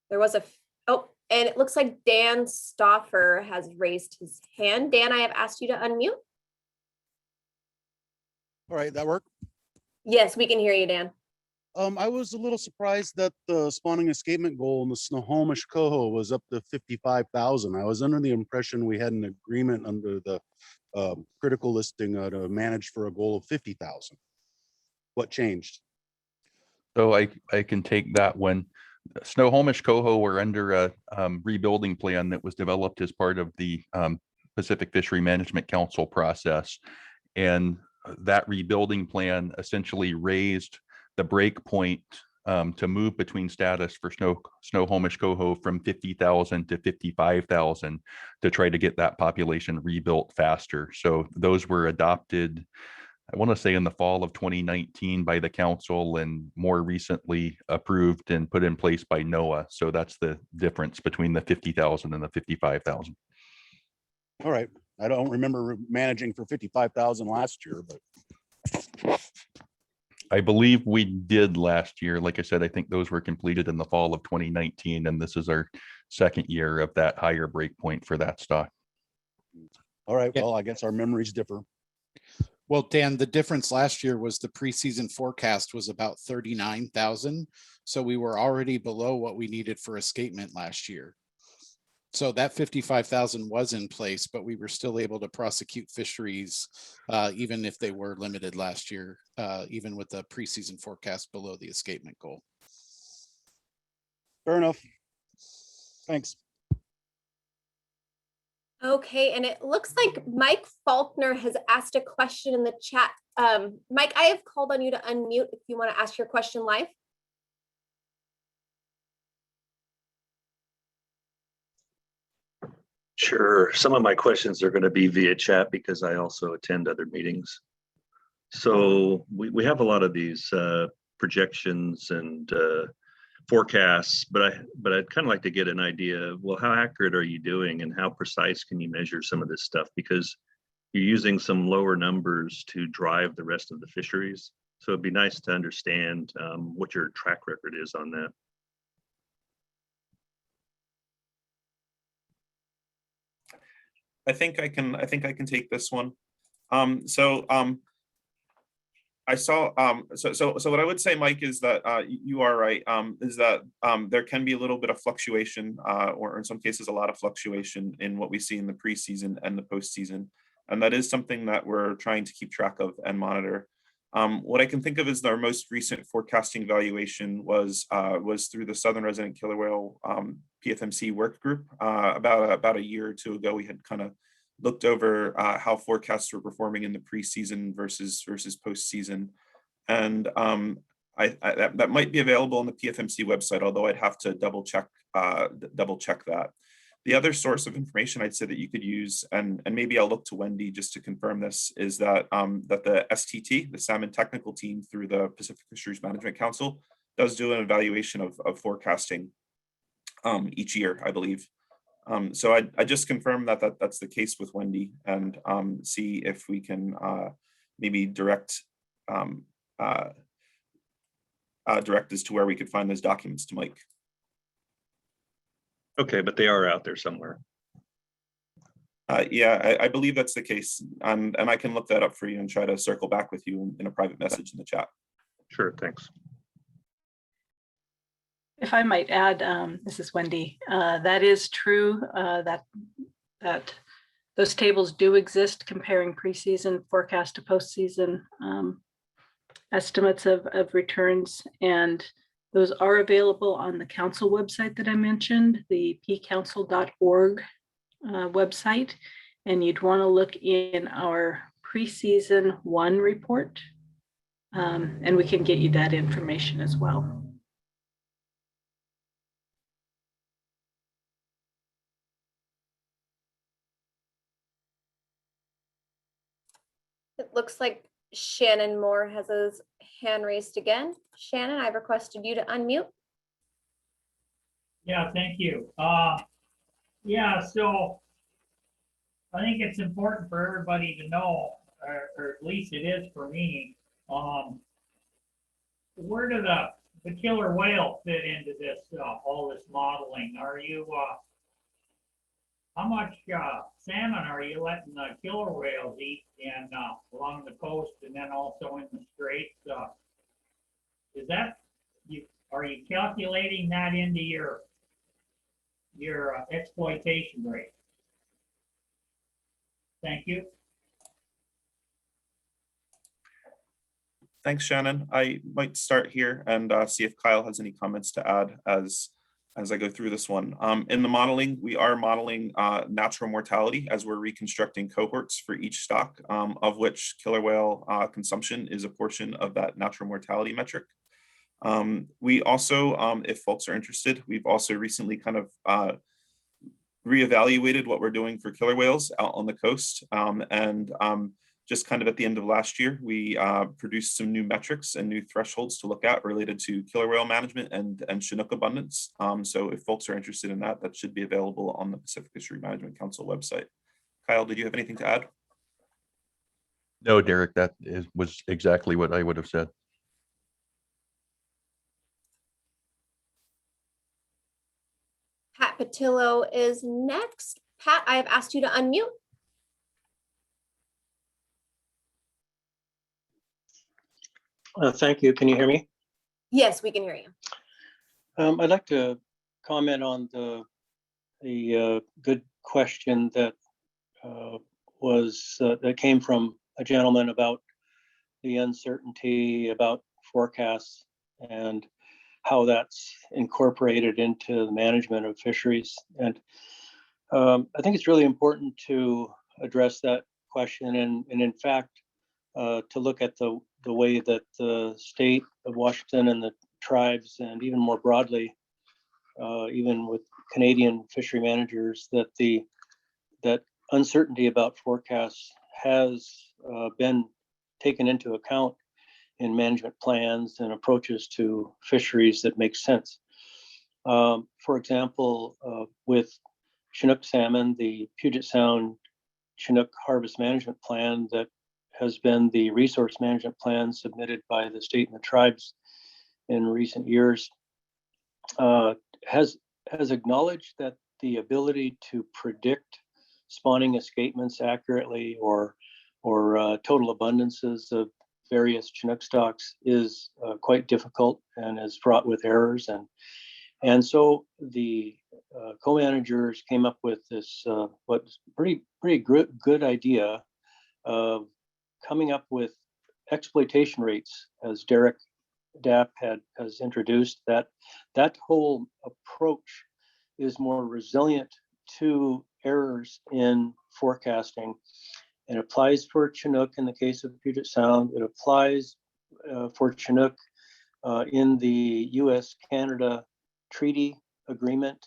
Speaker 2: There was oh, and it looks like Dan Stoffer has raised his hand. Dan, I have asked you to unmute.
Speaker 8: All right, that work?
Speaker 2: Yes, we can hear you, Dan.
Speaker 8: I was a little surprised that the spawning escapement goal in the Snohomish Coho was up to 55,000. I was under the impression we had an agreement under the critical listing to manage for a goal of 50,000. What changed?
Speaker 1: So I can take that one. Snohomish Coho were under a rebuilding plan that was developed as part of the Pacific Fishery Management Council process. And that rebuilding plan essentially raised the break point to move between status for Snohomish Coho from 50,000 to 55,000 to try to get that population rebuilt faster. So those were adopted, I want to say, in the fall of 2019 by the council, and more recently approved and put in place by NOAA. So that's the difference between the 50,000 and the 55,000.
Speaker 8: All right. I don't remember managing for 55,000 last year, but
Speaker 1: I believe we did last year. Like I said, I think those were completed in the fall of 2019, and this is our second year of that higher break point for that stock.
Speaker 8: all right.
Speaker 3: Yeah.
Speaker 8: Well, I guess our memories differ.
Speaker 3: Well, Dan, the difference last year was the preseason forecast was about 39,000. So we were already below what we needed for escapement last year. So that 55,000 was in place, but we were still able to prosecute fisheries, even if they were limited last year, even with the preseason forecast below the escapement goal.
Speaker 8: Fair enough. Thanks.
Speaker 2: Okay, and it looks like Mike Faulkner has asked a question in the chat. Mike, I have called on you to unmute if you want to ask your question live.
Speaker 6: Sure. Some of my questions are going to be via chat because I also attend other meetings. So we have a lot of these projections and forecasts, but I'd kind of like to get an idea of, well, how accurate are you doing and how precise can you measure some of this stuff? Because you're using some lower numbers to drive the rest of the fisheries. So it'd be nice to understand what your track record is on that.
Speaker 4: I think I can take this one. I saw so what I would say, Mike, is that you are right, is that there can be a little bit of fluctuation, or in some cases a lot of fluctuation in what we see in the preseason and the postseason, and that is something that we're trying to keep track of and monitor. What I can think of is our most recent forecasting evaluation was through the Southern Resident Killer Whale PFMC work group. About a year or two ago, we had kind of looked over how forecasts were performing in the preseason versus postseason, and that might be available on the PFMC website, although I'd have to double check that. The other source of information I'd say that you could use, and maybe I'll look to Wendy just to confirm this, is that that the STT, the Salmon Technical Team through the Pacific Fisheries Management Council, does do an evaluation of forecasting each year, I believe. So I just confirm that's the case with Wendy, and see if we can maybe direct as to where we could find those documents to Mike.
Speaker 6: Okay, but they are out there somewhere.
Speaker 4: Yeah, I believe that's the case, and I can look that up for you and try to circle back with you in a private message in the chat.
Speaker 6: Sure, thanks.
Speaker 5: If I might add, this is Wendy. That is true. That those tables do exist comparing preseason forecast to postseason estimates of returns, and those are available on the council website that I mentioned, the pcouncil.org website, and you'd want to look in our preseason 1 report, and we can get you that information as well.
Speaker 2: It looks like Shannon Moore has his hand raised again. Shannon, I've requested you to unmute.
Speaker 7: Yeah, thank you. Yeah, so I think it's important for everybody to know, or at least it is for me. where do the killer whale fit into this, all this modeling? Are you, how much salmon are you letting the killer whales eat in along the coast and then also in the straits? Is that are you calculating that into your exploitation rate? Thank you.
Speaker 4: Thanks, Shannon. I might start here and see if Kyle has any comments to add as I go through this one. In the modeling, we are modeling natural mortality as we're reconstructing cohorts for each stock, of which killer whale consumption is a portion of that natural mortality metric. We also, if folks are interested, we've also recently kind of reevaluated what we're doing for killer whales out on the coast. Just kind of at the end of last year, we produced some new metrics and new thresholds to look at related to killer whale management and Chinook abundance. So if folks are interested in that, that should be available on the Pacific Fishery Management Council website. Kyle, did you have anything to add?
Speaker 1: No, Derek, was exactly what I would have said.
Speaker 2: Pat Patillo is next. Pat, I have asked you to unmute.
Speaker 9: Thank you. Can you hear me?
Speaker 2: Yes, we can hear you.
Speaker 9: I'd like to comment on the good question that that came from a gentleman about the uncertainty about forecasts and how that's incorporated into the management of fisheries. And I think it's really important to address that question and in fact, to look at the way that the state of Washington and the tribes and even more broadly, even with Canadian fishery managers, that uncertainty about forecasts has been taken into account in management plans and approaches to fisheries that make sense. For example, with Chinook salmon, the Puget Sound Chinook Harvest Management Plan that has been the resource management plan submitted by the state and the tribes in recent years, has acknowledged that the ability to predict spawning escapements accurately or total abundances of various Chinook stocks is quite difficult and is fraught with errors. And so the co-managers came up with this what's pretty good idea of coming up with exploitation rates, as Derek Dapp has introduced. That whole approach is more resilient to errors in forecasting. It applies for Chinook in the case of Puget Sound. It applies for Chinook in the U.S.-Canada treaty agreement.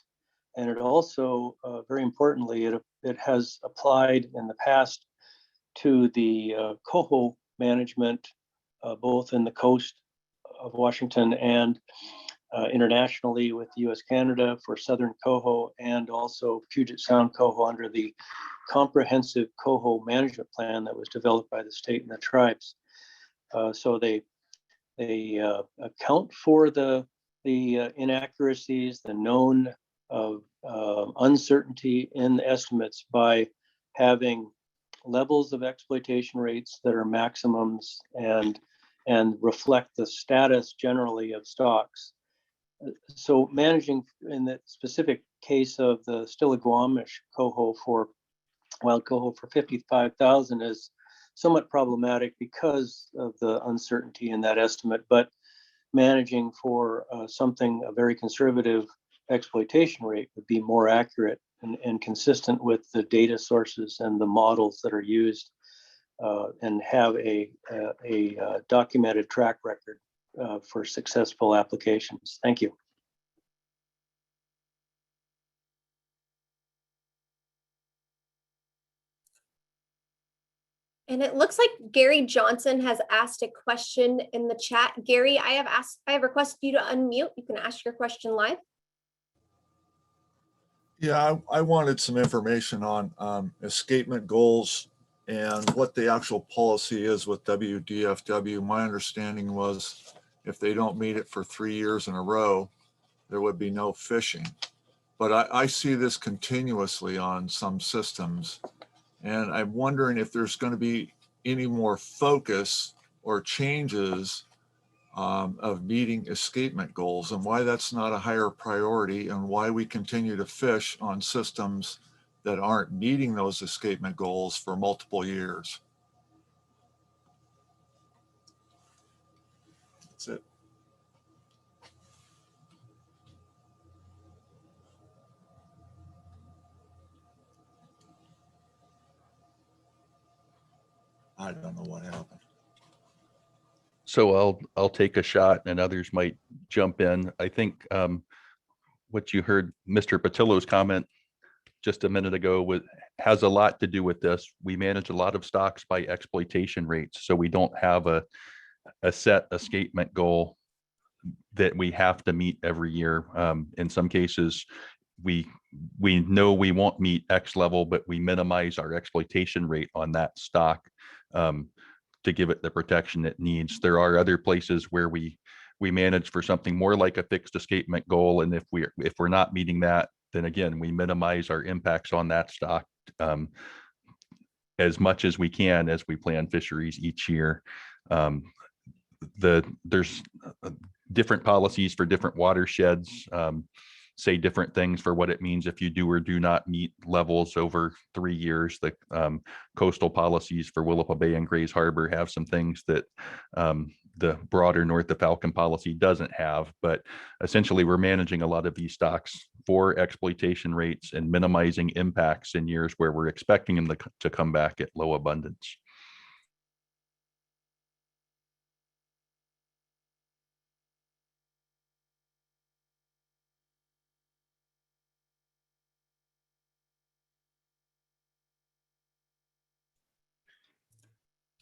Speaker 9: And it also, very importantly, it has applied in the past to the coho management, both in the coast of Washington and internationally with U.S.-Canada for southern coho and also Puget Sound coho under the comprehensive coho management plan that was developed by the state and the tribes. So they account for the inaccuracies, the known uncertainty in the estimates by having levels of exploitation rates that are maximums and reflect the status generally of stocks. So managing in the specific case of the Stillaguamish coho for wild coho for 55,000 is somewhat problematic because of the uncertainty in that estimate, but managing for a very conservative exploitation rate would be more accurate and consistent with the data sources and the models that are used and have a documented track record for successful applications. Thank you.
Speaker 2: And it looks like Gary Johnson has asked a question in the chat. Gary, I have requested you to unmute. You can ask your question live.
Speaker 10: Yeah, I wanted some information on escapement goals and what the actual policy is with WDFW. My understanding was if they don't meet it for 3 years in a row, there would be no fishing. But I see this continuously on some systems. And I'm wondering if there's going to be any more focus or changes of meeting escapement goals, and why that's not a higher priority, and why we continue to fish on systems that aren't meeting those escapement goals for multiple years. That's it. I don't know what happened.
Speaker 1: So I'll take a shot and others might jump in. I think what you heard Mr. Patillo's comment just a minute ago has a lot to do with this. We manage a lot of stocks by exploitation rates. So we don't have a set escapement goal that we have to meet every year. In some cases, we know we won't meet X level, but we minimize our exploitation rate on that stock to give it the protection it needs. There are other places where we manage for something more like a fixed escapement goal, and if we're not meeting that, then again we minimize our impacts on that stock as much as we can as we plan fisheries each year. There's different policies for different watersheds, say different things for what it means if you do or do not meet levels over 3 years. The coastal policies for Willapa Bay and Grays Harbor have some things that the broader North of Falcon policy doesn't have, but essentially we're managing a lot of these stocks for exploitation rates and minimizing impacts in years where we're expecting them to come back at low abundance.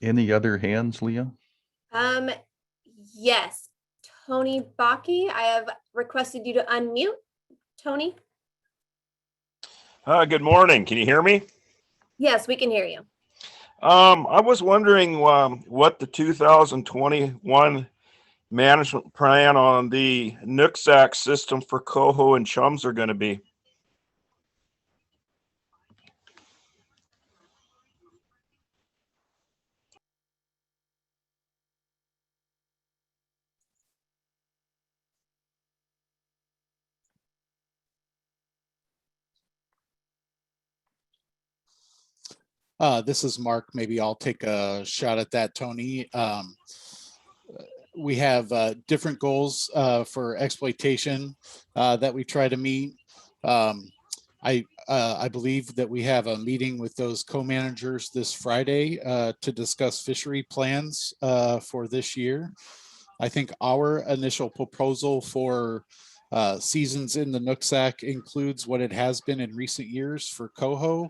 Speaker 1: Any other hands, Leah?
Speaker 2: Yes, Tony Baki, I have requested you to unmute. Tony?
Speaker 11: Good morning. Can you hear me?
Speaker 2: Yes, we can hear you.
Speaker 11: I was wondering what the 2021 management plan on the Nooksack system for coho and chums are going to be.
Speaker 3: This is Mark. Maybe I'll take a shot at that, Tony. We have different goals for exploitation that we try to meet. I believe that we have a meeting with those co-managers this Friday to discuss fishery plans for this year. I think our initial proposal for seasons in the Nooksack includes what it has been in recent years for coho,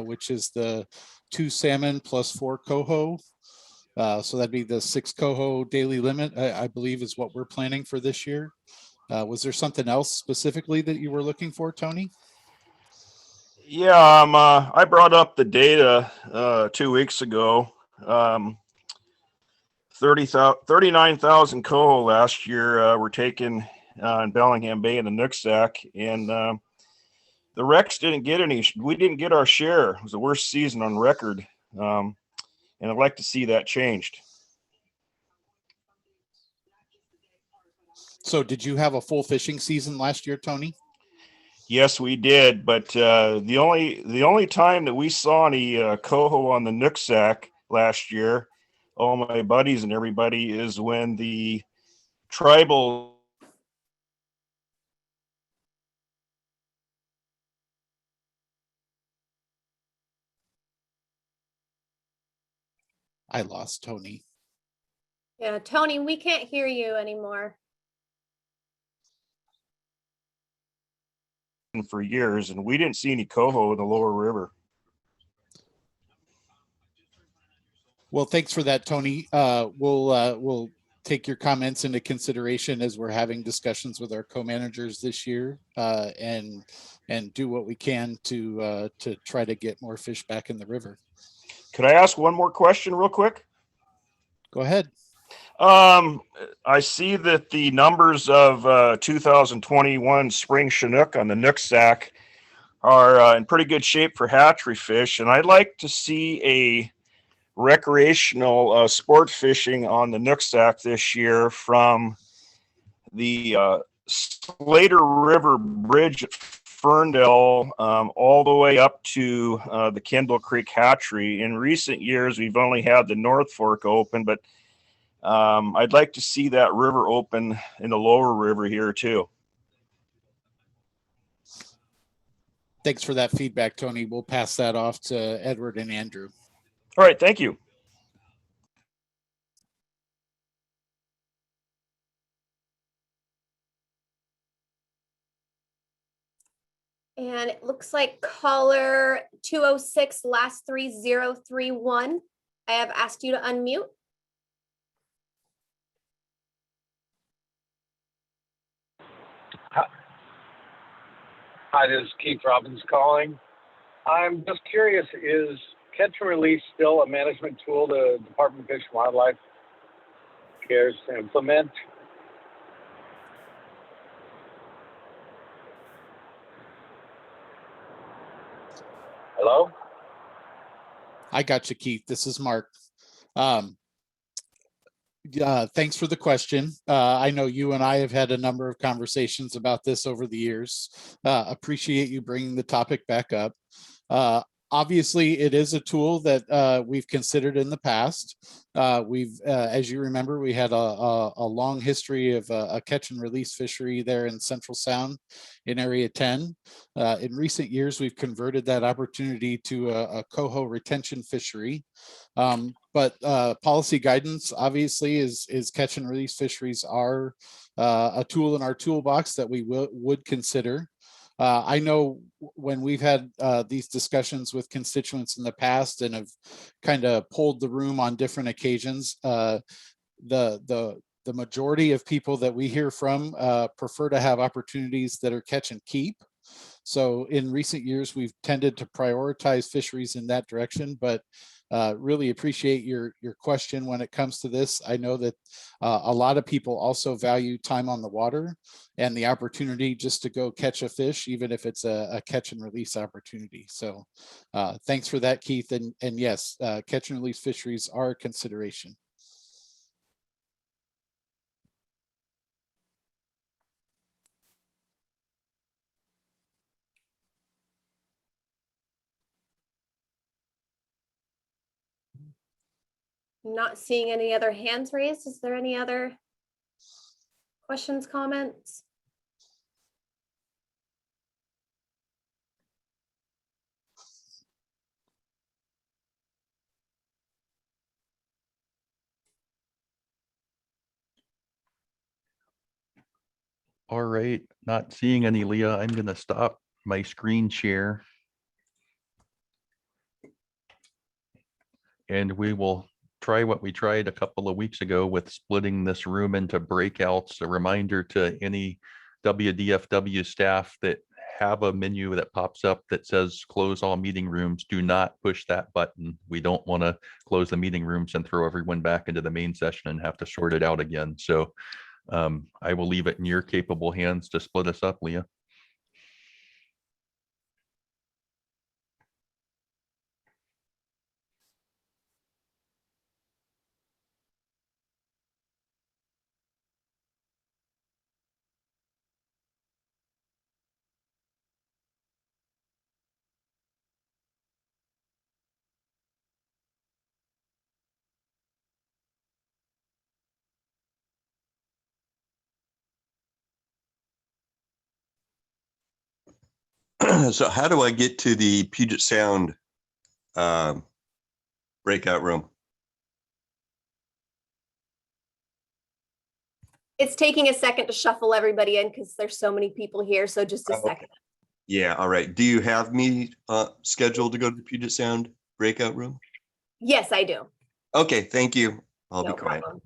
Speaker 3: which is the 2 salmon plus 4 coho. So that'd be the 6 coho daily limit, I believe is what we're planning for this year. Was there something else specifically that you were looking for, Tony?
Speaker 11: Yeah, I brought up the data 2 weeks ago. 39,000 coho last year were taken in Bellingham Bay and the Nooksack, and the wrecks didn't get any. We didn't get our share. It was the worst season on record, and I'd like to see that changed.
Speaker 3: So did you have a full fishing season last year, Tony?
Speaker 11: Yes, we did, but the only time that we saw any coho on the Nooksack last year, all my buddies and everybody, is when the tribal
Speaker 3: I lost Tony.
Speaker 2: Yeah, Tony, we can't hear you anymore.
Speaker 11: for years, and we didn't see any coho in the lower river.
Speaker 3: Well, thanks for that, Tony. We'll take your comments into consideration as we're having discussions with our co-managers this year, and do what we can to try to get more fish back in the river.
Speaker 11: Could I ask one more question real quick?
Speaker 3: Go ahead.
Speaker 11: I see that the numbers of 2021 spring Chinook on the Nooksack are in pretty good shape for hatchery fish, and I'd like to see a recreational sport fishing on the Nooksack this year from the Slater River Bridge at Ferndale all the way up to the Kendall Creek Hatchery. In recent years, we've only had the North Fork open, but I'd like to see that river open in the lower river here too.
Speaker 3: Thanks for that feedback, Tony. We'll pass that off to Edward and Andrew.
Speaker 11: All right, thank you.
Speaker 2: And it looks like caller 206, last 3031. I have asked you to unmute.
Speaker 12: Hi, this is Keith Robbins calling. I'm just curious, is catch and release still a management tool the Department of Fish and Wildlife cares to implement? Hello?
Speaker 3: I got you, Keith. This is Mark. Thanks for the question. I know you and I have had a number of conversations about this over the years. Appreciate you bringing the topic back up. Obviously, it is a tool that we've considered in the past. As you remember, we had a long history of a catch and release fishery there in Central Sound in Area 10. In recent years, we've converted that opportunity to a coho retention fishery. But policy guidance obviously is catch and release fisheries are a tool in our toolbox that we would consider. I know when we've had these discussions with constituents in the past and have kind of polled the room on different occasions, the majority of people that we hear from prefer to have opportunities that are catch and keep. So in recent years, we've tended to prioritize fisheries in that direction, but really appreciate your question when it comes to this. I know that a lot of people also value time on the water and the opportunity just to go catch a fish, even if it's a catch and release opportunity. So thanks for that, Keith. And yes, catch and release fisheries are a consideration.
Speaker 2: Not seeing any other hands raised. Is there any other questions, comments?
Speaker 1: All right, not seeing any, Leah. I'm going to stop my screen share. And we will try what we tried a couple of weeks ago with splitting this room into breakouts. A reminder to any WDFW staff that have a menu that pops up that says close all meeting rooms, do not push that button. We don't want to close the meeting rooms and throw everyone back into the main session and have to sort it out again. So I will leave it in your capable hands to split us up, Leah.
Speaker 13: So how do I get to the Puget Sound breakout room?
Speaker 2: It's taking a second to shuffle everybody in because there's so many people here. So just a second.
Speaker 13: Yeah, all right. Do you have me scheduled to go to the Puget Sound breakout room?
Speaker 2: Yes, I do.
Speaker 13: Okay, thank you. I'll
Speaker 2: No
Speaker 13: be quiet.
Speaker 2: problem.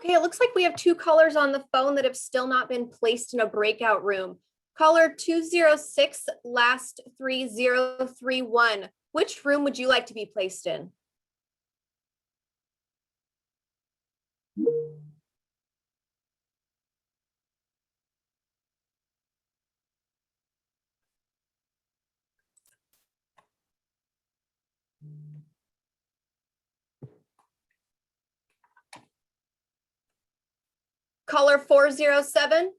Speaker 2: Okay, it looks like we have two callers on the phone that have still not been placed in a breakout room. Caller 206, last 3031. Which room would you like to be placed in? Caller 407.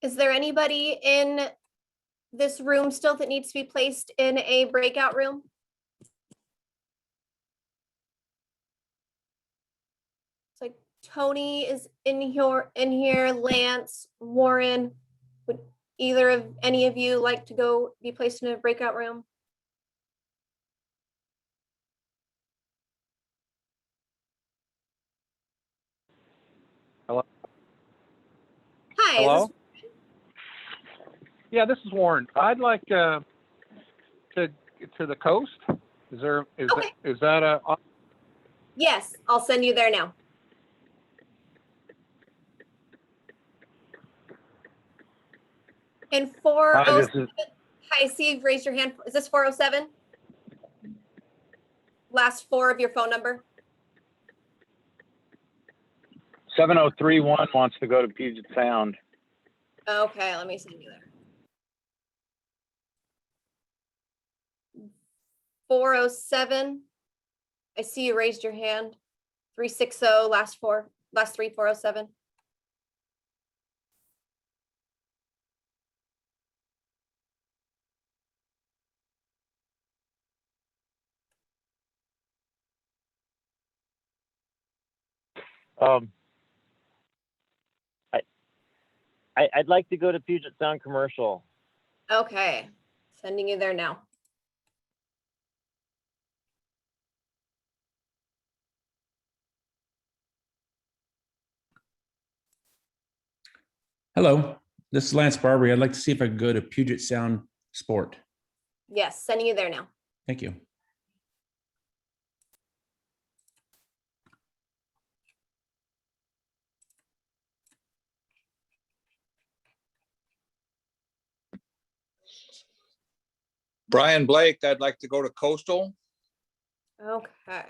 Speaker 2: Is there anybody in this room still that needs to be placed in a breakout room? It's like Tony is in here, Lance, Warren. Would either of any of you like to go be placed in a breakout room?
Speaker 12: Hello?
Speaker 2: Hi. is
Speaker 12: Hello?
Speaker 2: this-
Speaker 12: Yeah, this is Warren. I'd like to the coast.
Speaker 2: Okay.
Speaker 12: Is that a
Speaker 2: Yes, I'll send you there now. And
Speaker 12: Hi, this is
Speaker 2: hi, see you've raised your hand. Is this 407? Last four of your phone number?
Speaker 12: 7031 wants to go to Puget Sound.
Speaker 2: Okay, let me send you there. 407. I see you raised your hand. 360, last three, 407.
Speaker 14: I'd like to go to Puget Sound Commercial.
Speaker 2: Okay, sending you there now.
Speaker 15: Hello, this is Lance Barbary. I'd like to see if I could go to Puget Sound Sport.
Speaker 2: Yes, sending you there now.
Speaker 15: Thank you.
Speaker 16: Brian Blake, I'd like to go to Coastal.
Speaker 2: Okay.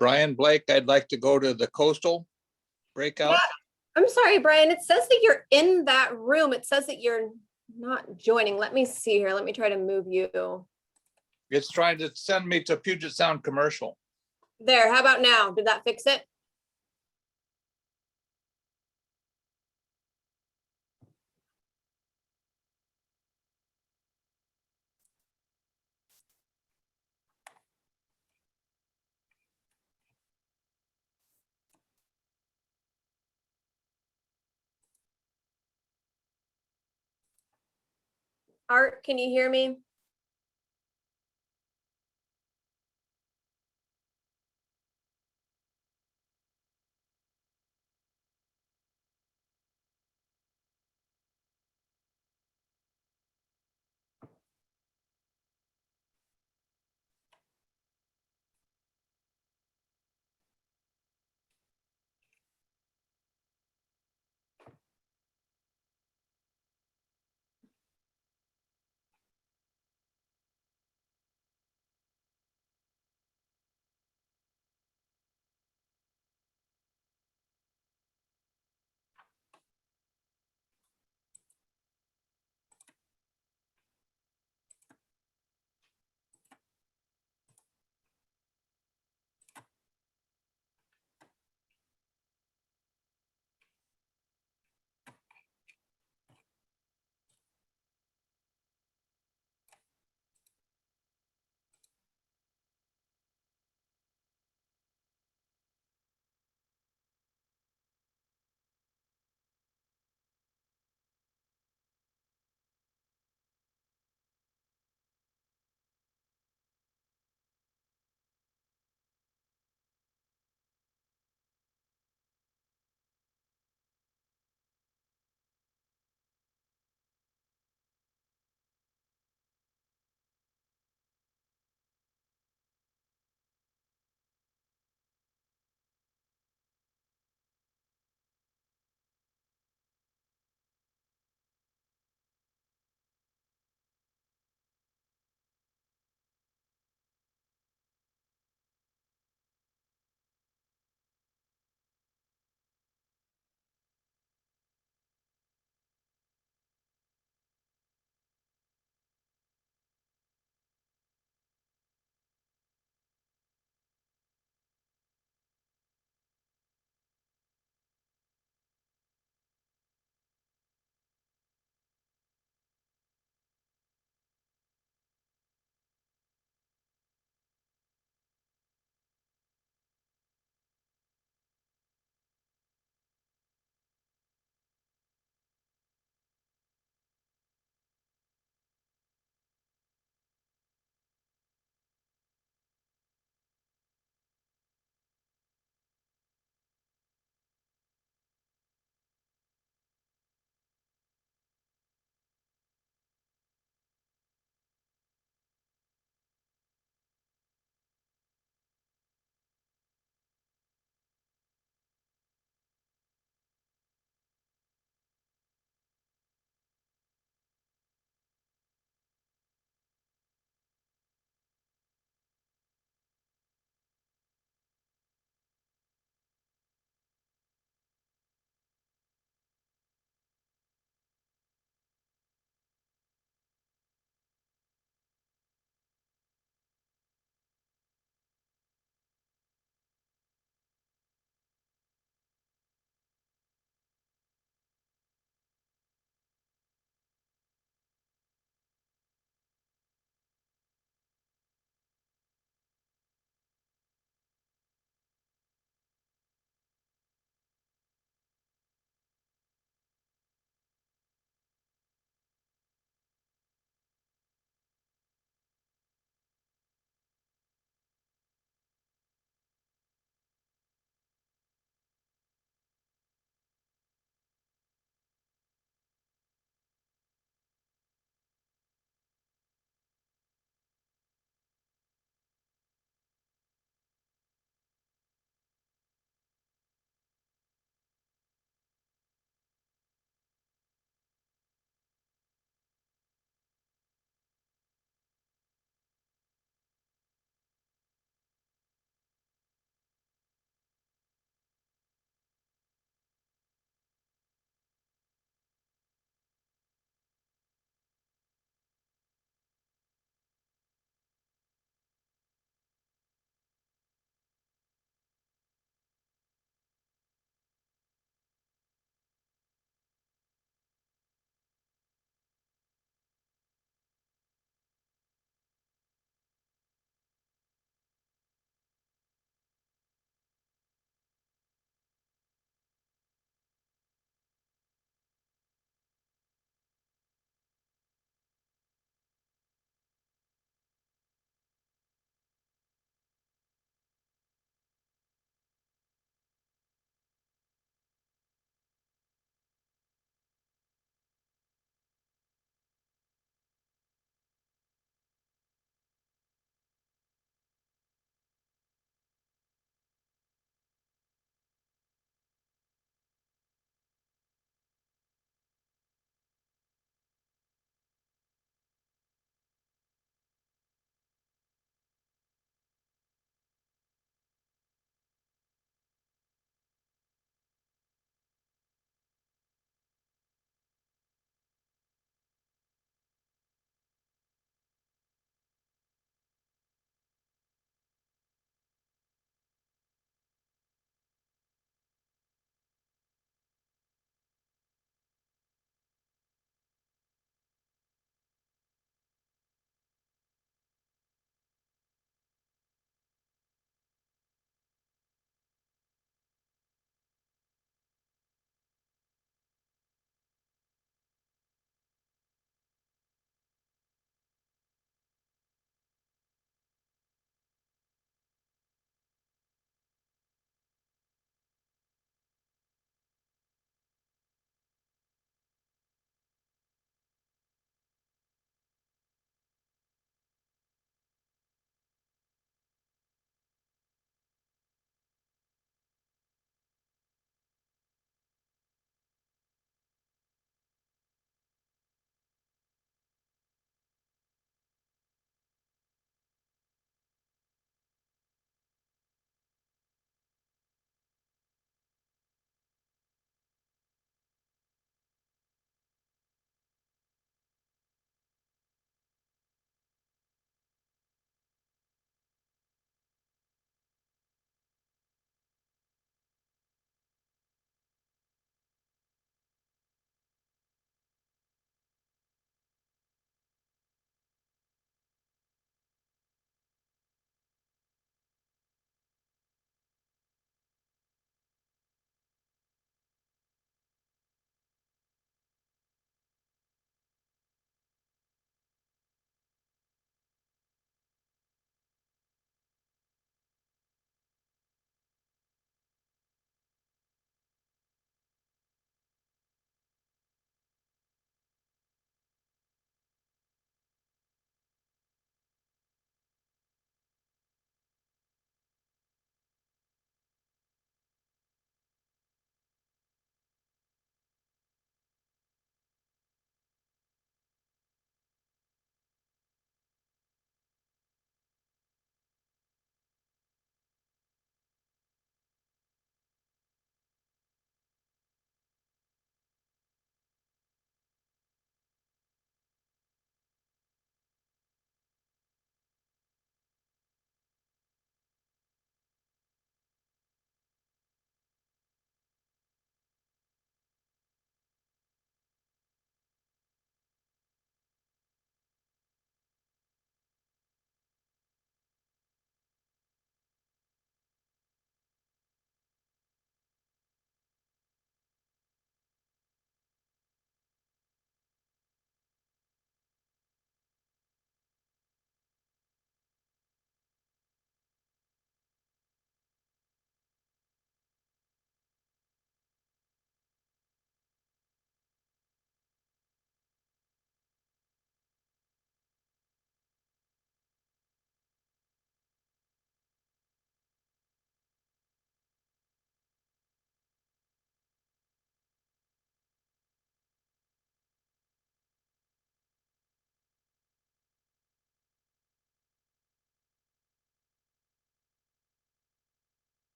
Speaker 16: Brian Blake, I'd like to go to the Coastal breakout.
Speaker 2: Yeah, I'm sorry, Brian. It says that you're in that room. It says that you're not joining. Let me see here. Let me try to move you.
Speaker 16: It's trying to send me to Puget Sound Commercial.
Speaker 2: There, how about now? Did that fix it? Art, can you hear me?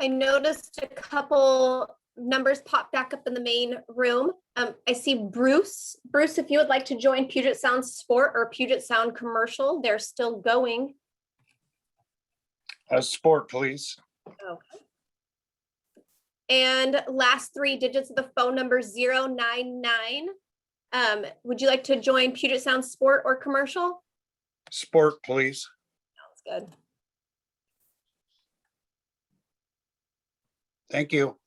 Speaker 2: I noticed a couple numbers pop back up in the main room. I see Bruce. Bruce, if you would like to join Puget Sound Sport or Puget Sound Commercial, they're still going.
Speaker 16: Sport, please.
Speaker 2: Okay. And last three digits of the phone number 099. Would you like to join Puget Sound Sport or Commercial?
Speaker 16: Sport, please.
Speaker 2: Sounds good.
Speaker 16: Thank you.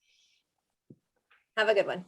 Speaker 2: Have a good one.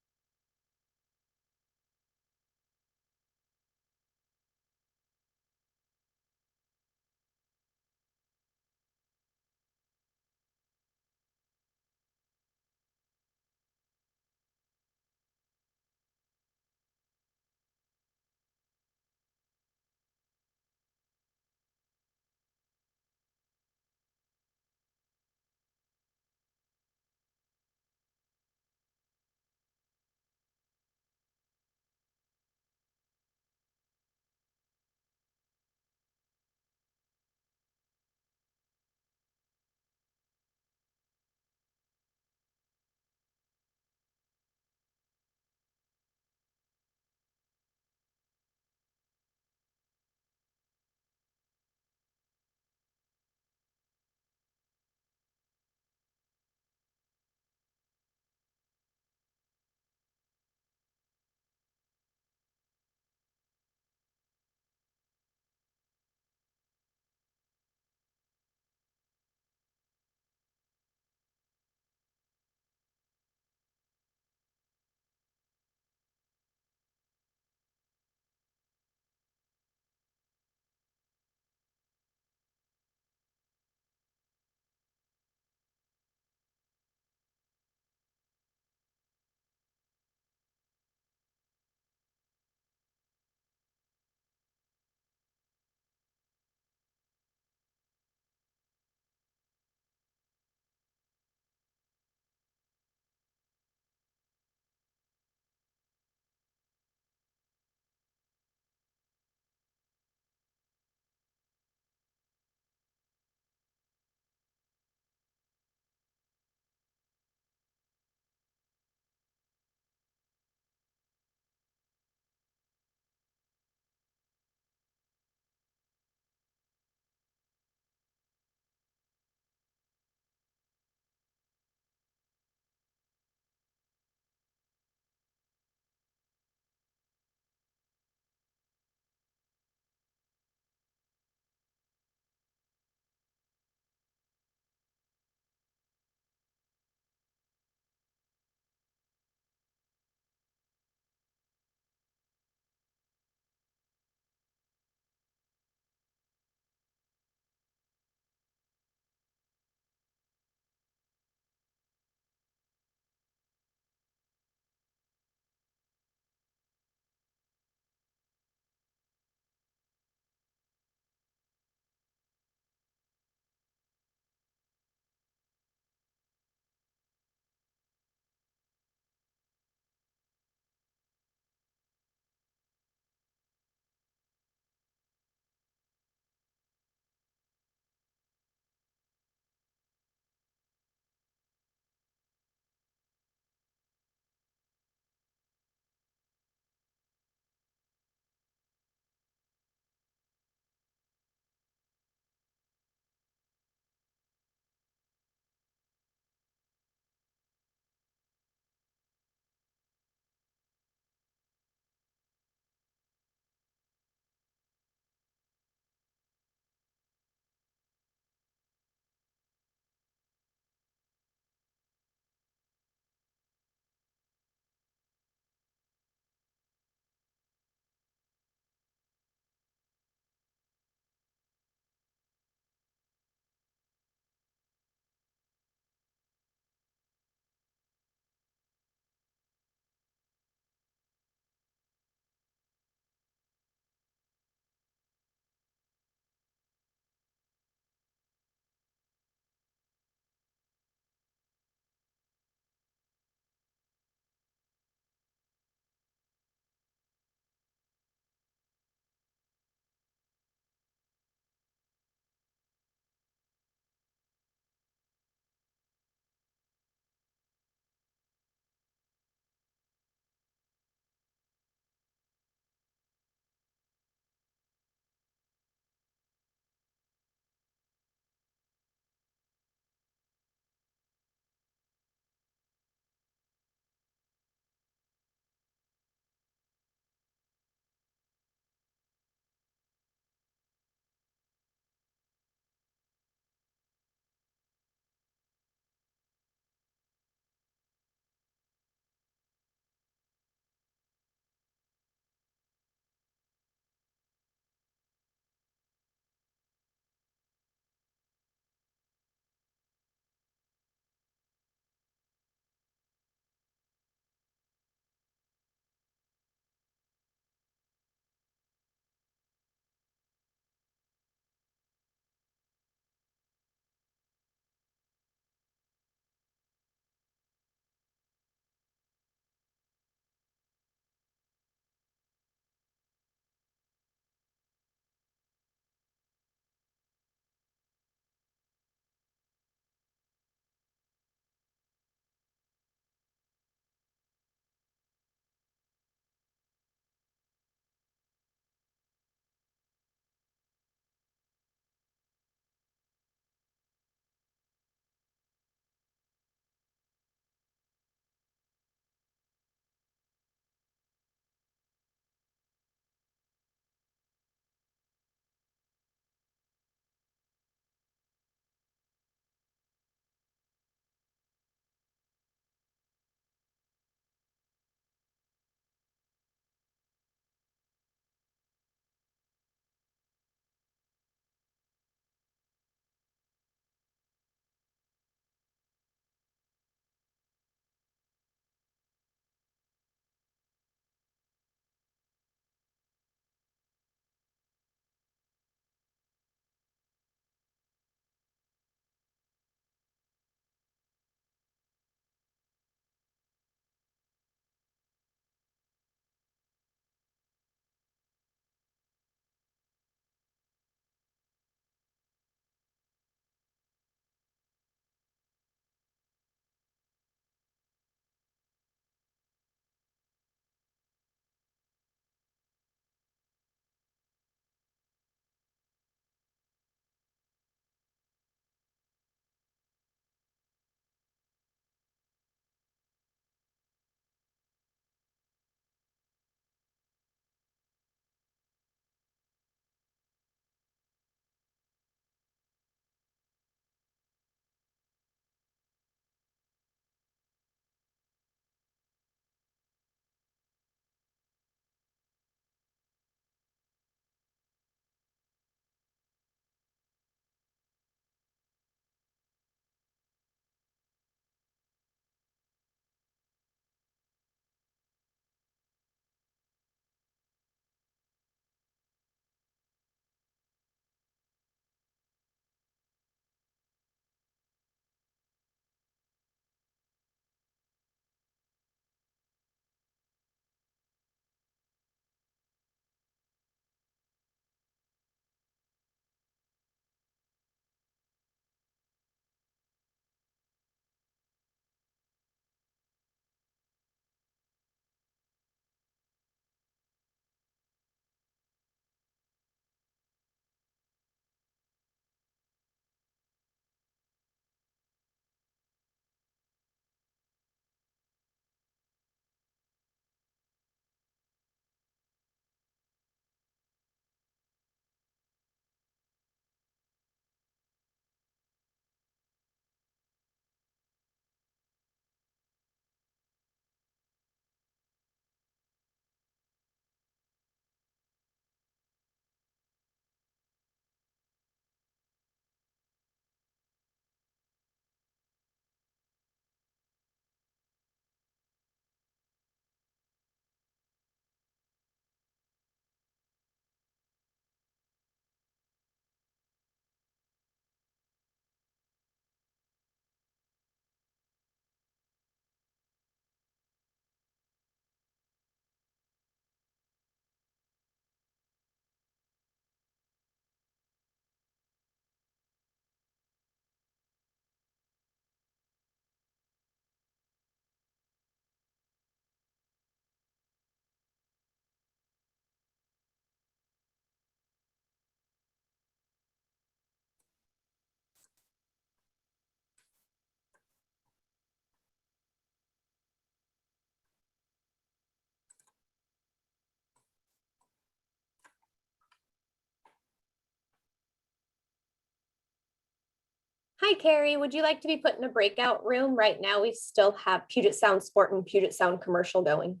Speaker 2: Hi, Carrie. Would you like to be put in a breakout room? Right now, we still have Puget Sound Sport and Puget Sound Commercial going.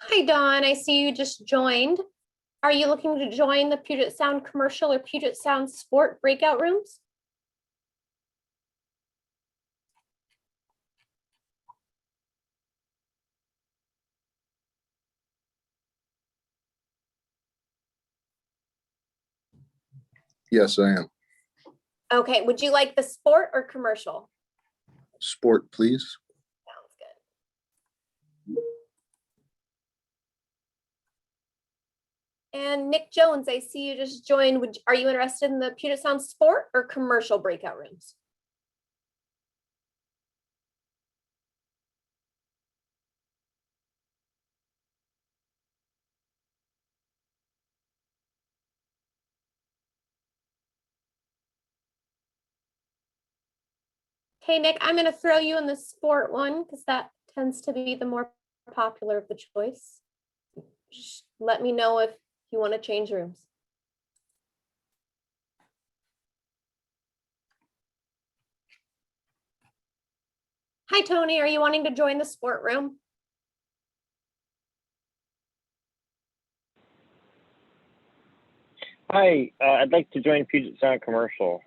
Speaker 2: Hi, Dawn. I see you just joined. Are you looking to join the Puget Sound Commercial or Puget Sound Sport breakout rooms?
Speaker 17: Yes, I am.
Speaker 2: Okay, would you like the sport or commercial?
Speaker 17: Sport, please.
Speaker 2: Sounds good. And Nick Jones, I see you just joined. Are you interested in the Puget Sound Sport or commercial breakout rooms? Okay, Nick, I'm going to throw you in the sport one because that tends to be the more popular of the choice. Just let me know if you want to change rooms. Hi, Tony. Are you wanting to join the sport room?
Speaker 14: Hi, I'd like to join Puget Sound Commercial.